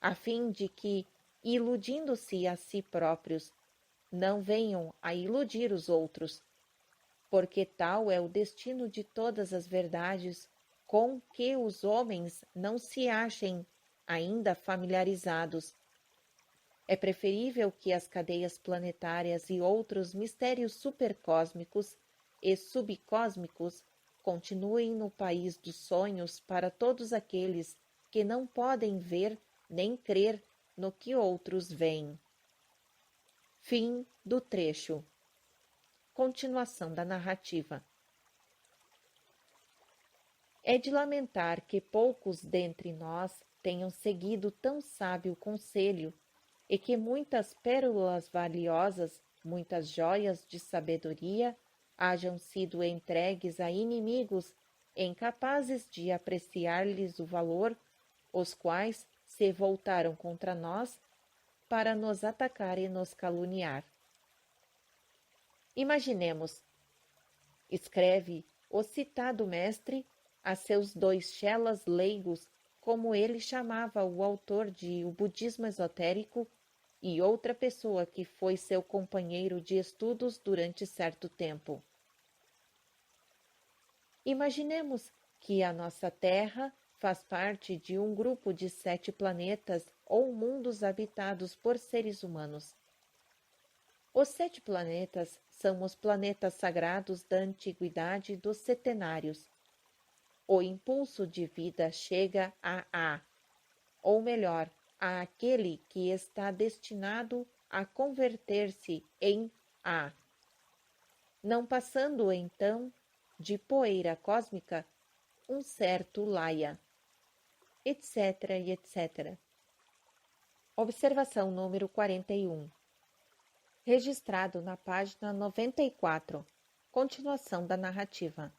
a fim de que, iludindo-se a si próprios, não venham a iludir os outros, porque tal é o destino de todas as verdades com que os homens não se achem ainda familiarizados. É preferível que as cadeias planetárias e outros mistérios supercósmicos e subcósmicos continuem no país dos sonhos para todos aqueles que não podem ver nem crer no que outros veem. Fim do trecho. Continuação da narrativa. É de lamentar que poucos dentre nós tenham seguido tão sábio conselho e que muitas pérolas valiosas, muitas joias de sabedoria hajam sido entregues a inimigos incapazes de apreciar-lhes o valor, os quais se voltaram contra nós para nos atacar e nos caluniar. Imaginemos, escreve o citado mestre a seus 2 chelas leigos, como ele chamava o autor de O Budismo Esotérico, e outra pessoa que foi seu companheiro de estudos durante certo tempo. Imaginemos que a nossa Terra faz parte de um grupo de 7 planetas ou mundos habitados por seres humanos. Os 7 planetas são os planetas sagrados da antiguidade dos setenários. O impulso de vida chega a, ou melhor, a aquele que está destinado a converter-se em A, não passando então de poeira cósmica um certo laia, etc, etc. Observação número 41. Registrado na página 94. Continuação da narrativa.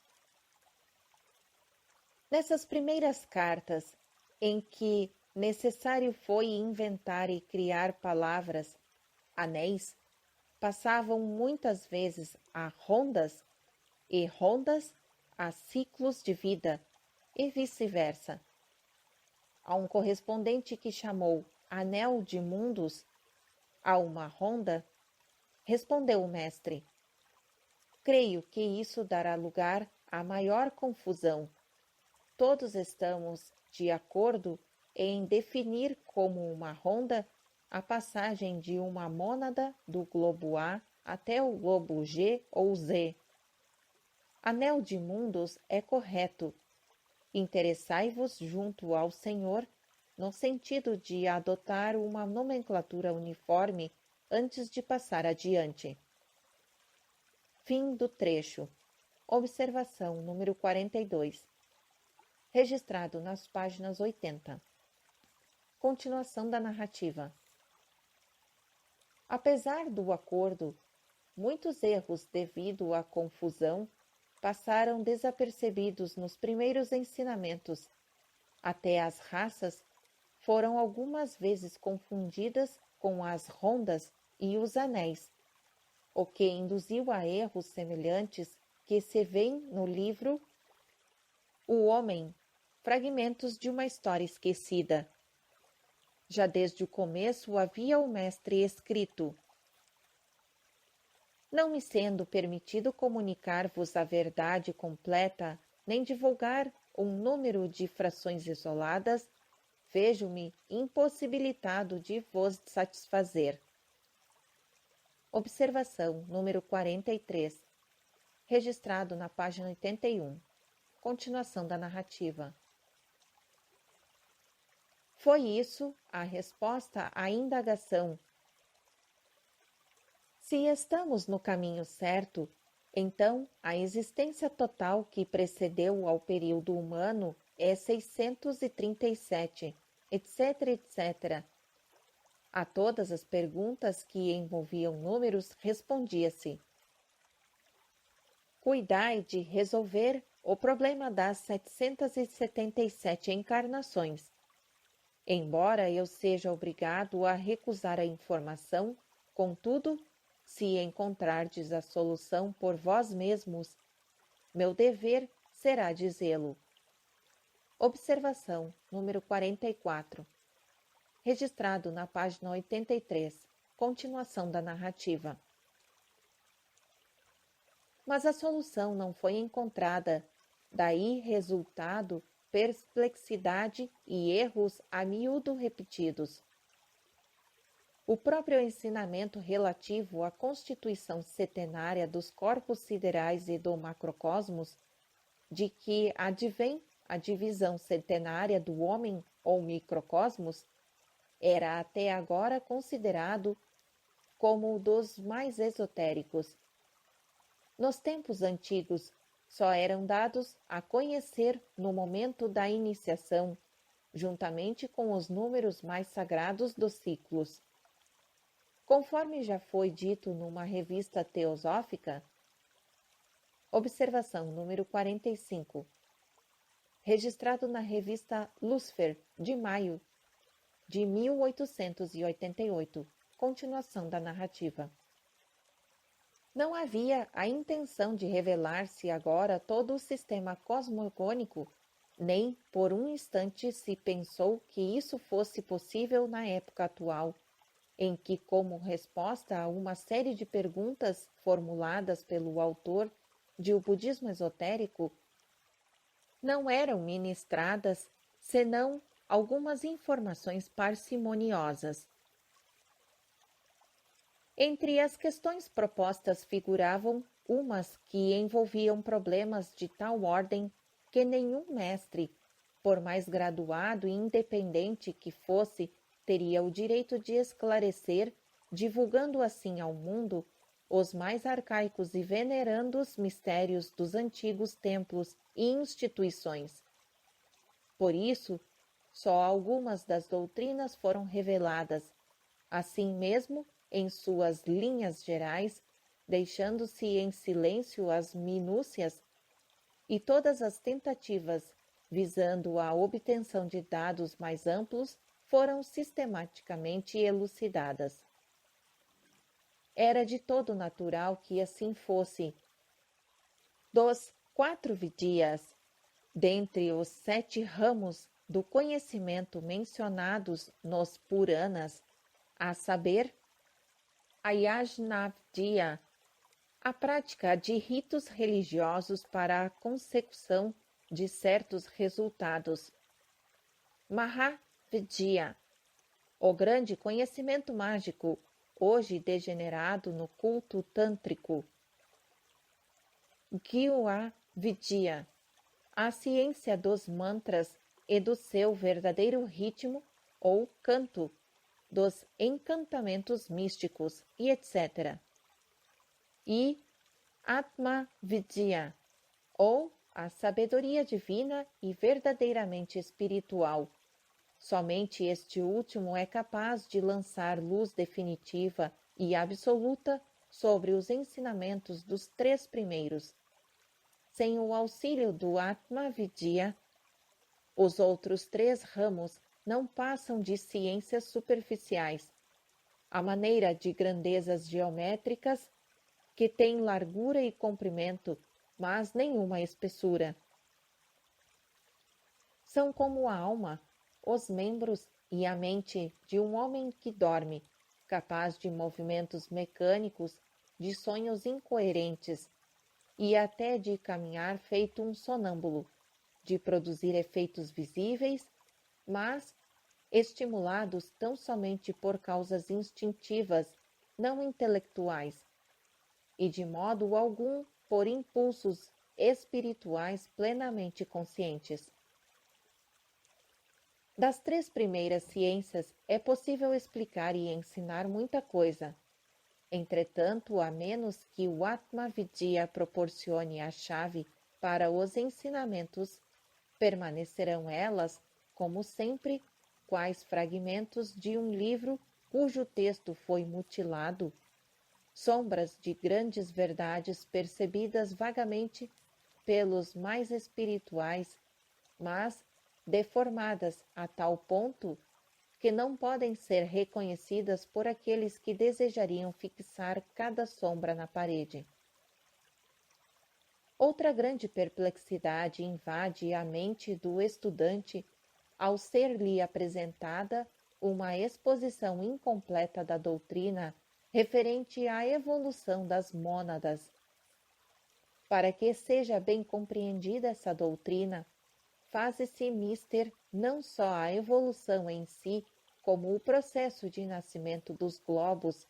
Nessas primeiras cartas, em que necessário foi inventar e criar palavras, anéis, passavam muitas vezes a rondas, e rondas a ciclos de vida, e vice-versa. A um correspondente que chamou anel de mundos a uma ronda, respondeu o mestre: creio que isso dará lugar a maior confusão. Todos estamos de acordo em definir como uma ronda a passagem de uma mônada do globo A até o globo G ou Z. Anel de mundos é correto. Interessai-vos junto ao Senhor no sentido de adotar uma nomenclatura uniforme antes de passar adiante. Fim do trecho. Observação número 42. Registrado nas páginas 80. Continuação da narrativa. Apesar do acordo, muitos erros devido à confusão passaram desapercebidos nos primeiros ensinamentos. Até as raças foram algumas vezes confundidas com as rondas e os anéis, o que induziu a erros semelhantes que se vêem no livro O Homem, Fragmentos de uma História Esquecida. Já desde o começo havia o mestre escrito: não me sendo permitido comunicar-vos a verdade completa, nem divulgar um número de frações isoladas, vejo-me impossibilitado de vos satisfazer. Observação número 43. Registrado na página 81. Continuação da narrativa. Foi isso a resposta à indagação: se estamos no caminho certo, Então, a existência total que precedeu ao período humano é 637, etc., etc. A todas as perguntas que envolviam números respondia-se: cuidai de resolver o problema das 777 encarnações. Embora eu seja obrigado a recusar a informação, contudo, se encontrardes a solução por vós mesmos, meu dever será dizê-lo. Observação número 44. Registrado na página 83. Continuação da narrativa. Mas a solução não foi encontrada, daí resultado perplexidade e erros a miúdo repetidos. O próprio ensinamento relativo à constituição setenária dos corpos siderais e do macrocosmos, de que advém a divisão setenária do homem ou microcosmos, era até agora considerado como um dos mais esotéricos. Nos tempos antigos, só eram dados a conhecer no momento da iniciação, juntamente com os números mais sagrados dos ciclos. Conforme já foi dito numa revista teosófica, observação número 45, registrado na revista Lucifer, de maio de 1888, continuação da narrativa. Não havia a intenção de revelar-se agora todo o sistema cosmogônico, nem por um instante se pensou que isso fosse possível na época atual, em que, como resposta a uma série de perguntas formuladas pelo autor de O Budismo Esotérico, não eram ministradas senão algumas informações parcimoniosas. Entre as questões propostas figuravam umas que envolviam problemas de tal ordem que nenhum mestre, por mais graduado e independente que fosse, teria o direito de esclarecer, divulgando assim ao mundo os mais arcaicos e venerandos mistérios dos antigos templos e instituições. Por isso, só algumas das doutrinas foram reveladas, assim mesmo em suas linhas gerais, deixando-se em silêncio as minúcias, e todas as tentativas visando a obtenção de dados mais amplos foram sistematicamente elucidadas. Era de todo natural que assim fosse. Dos 4 vidyas, dentre os 7 ramos do conhecimento mencionados nos Puranas, a saber, a Yajnavidya, a prática de ritos religiosos para a consecução de certos resultados. Mahavidya, o grande conhecimento mágico, hoje degenerado no culto tântrico. Gyavidya, a ciência dos mantras e do seu verdadeiro ritmo ou canto, dos encantamentos místicos e etc. E Atma Vidya, ou a sabedoria divina e verdadeiramente espiritual. Somente este último é capaz de lançar luz definitiva e absoluta sobre os ensinamentos dos 3 primeiros. Sem o auxílio do Atma Vidya, os outros 3 ramos não passam de ciências superficiais, à maneira de grandezas geométricas que têm largura e comprimento, mas nenhuma espessura. São como a alma, os membros e a mente de um homem que dorme, capaz de movimentos mecânicos, de sonhos incoerentes e até de caminhar feito um sonâmbulo, de produzir efeitos visíveis, mas estimulados tão somente por causas instintivas, não intelectuais, e de modo algum por impulsos espirituais plenamente conscientes. Das 3 primeiras ciências é possível explicar e ensinar muita coisa. Entretanto, a menos que o Atma Vidya proporcione a chave para os ensinamentos, permanecerão elas, como sempre, quais fragmentos de um livro cujo texto foi mutilado, sombras de grandes verdades percebidas vagamente pelos mais espirituais, mas deformadas a tal ponto que não podem ser reconhecidas por aqueles que desejariam fixar cada sombra na parede. Outra grande perplexidade invade a mente do estudante ao ser-lhe apresentada uma exposição incompleta da doutrina referente à evolução das mônadas. Para que seja bem compreendida essa doutrina, faz-se mister não só a evolução em si, como o processo de nascimento dos globos,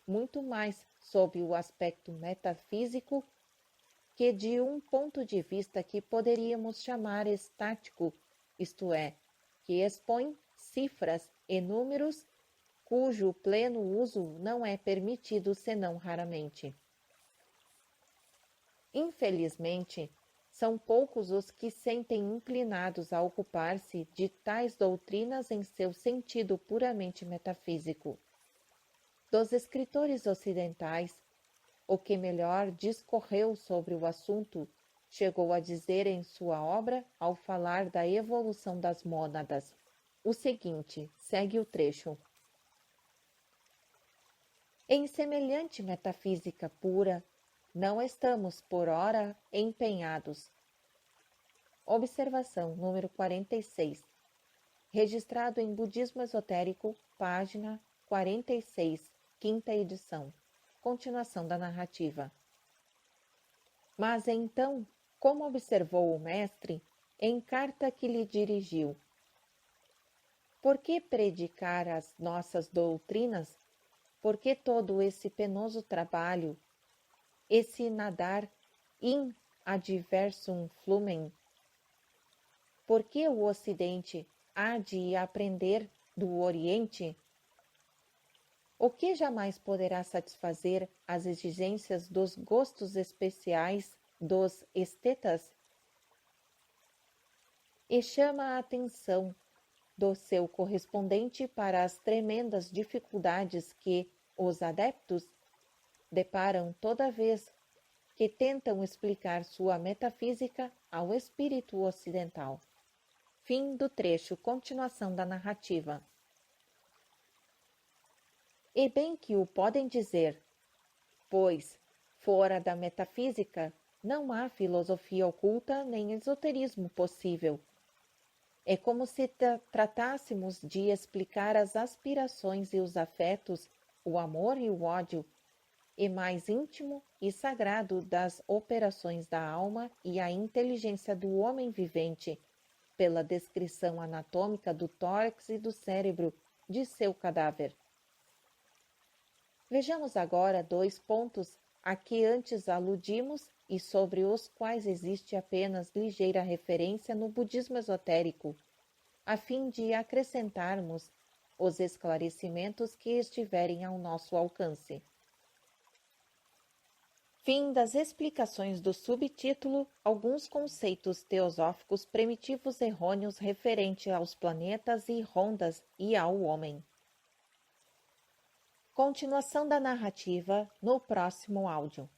muito mais sob o aspecto metafísico que de um ponto de vista que poderíamos chamar estático, isto é, que expõe cifras e números cujo pleno uso não é permitido senão raramente. Infelizmente, são poucos os que sentem inclinados a ocupar-se de tais doutrinas em seu sentido puramente metafísico. Dos escritores ocidentais, o que melhor discorreu sobre o assunto chegou a dizer em sua obra, ao falar da evolução das mônadas, o seguinte: segue o trecho. Em semelhante metafísica pura, não estamos, por ora, empenhados. Observação número 46. Registrado em Budismo Esotérico, página 46, quinta edição. Continuação da narrativa. Mas então, como observou o mestre, em carta que lhe dirigiu, por que predicar as nossas doutrinas? Por que todo esse penoso trabalho, esse nadar in adversum flumen? Por que o Ocidente há de aprender do Oriente? O que jamais poderá satisfazer as exigências dos gostos especiais dos estetas? E chama a atenção do seu correspondente para as tremendas dificuldades que os adeptos deparam toda vez que tentam explicar sua metafísica ao espírito ocidental. Fim do trecho, continuação da narrativa. E bem que o podem dizer, pois, fora da metafísica, não há filosofia oculta nem esoterismo possível. É como se tratássemos de explicar as aspirações e os afetos, o amor e o ódio, e mais íntimo e sagrado das operações da alma e a inteligência do homem vivente, pela descrição anatômica do tórax e do cérebro de seu cadáver. Vejamos agora 2 pontos a que antes aludimos e sobre os quais existe apenas ligeira referência no budismo esotérico, a fim de acrescentarmos os esclarecimentos que estiverem ao nosso alcance. Fim das explicações do subtítulo Alguns conceitos teosóficos primitivos errôneos referente aos planetas e rondas e ao homem. Continuação da narrativa no próximo áudio.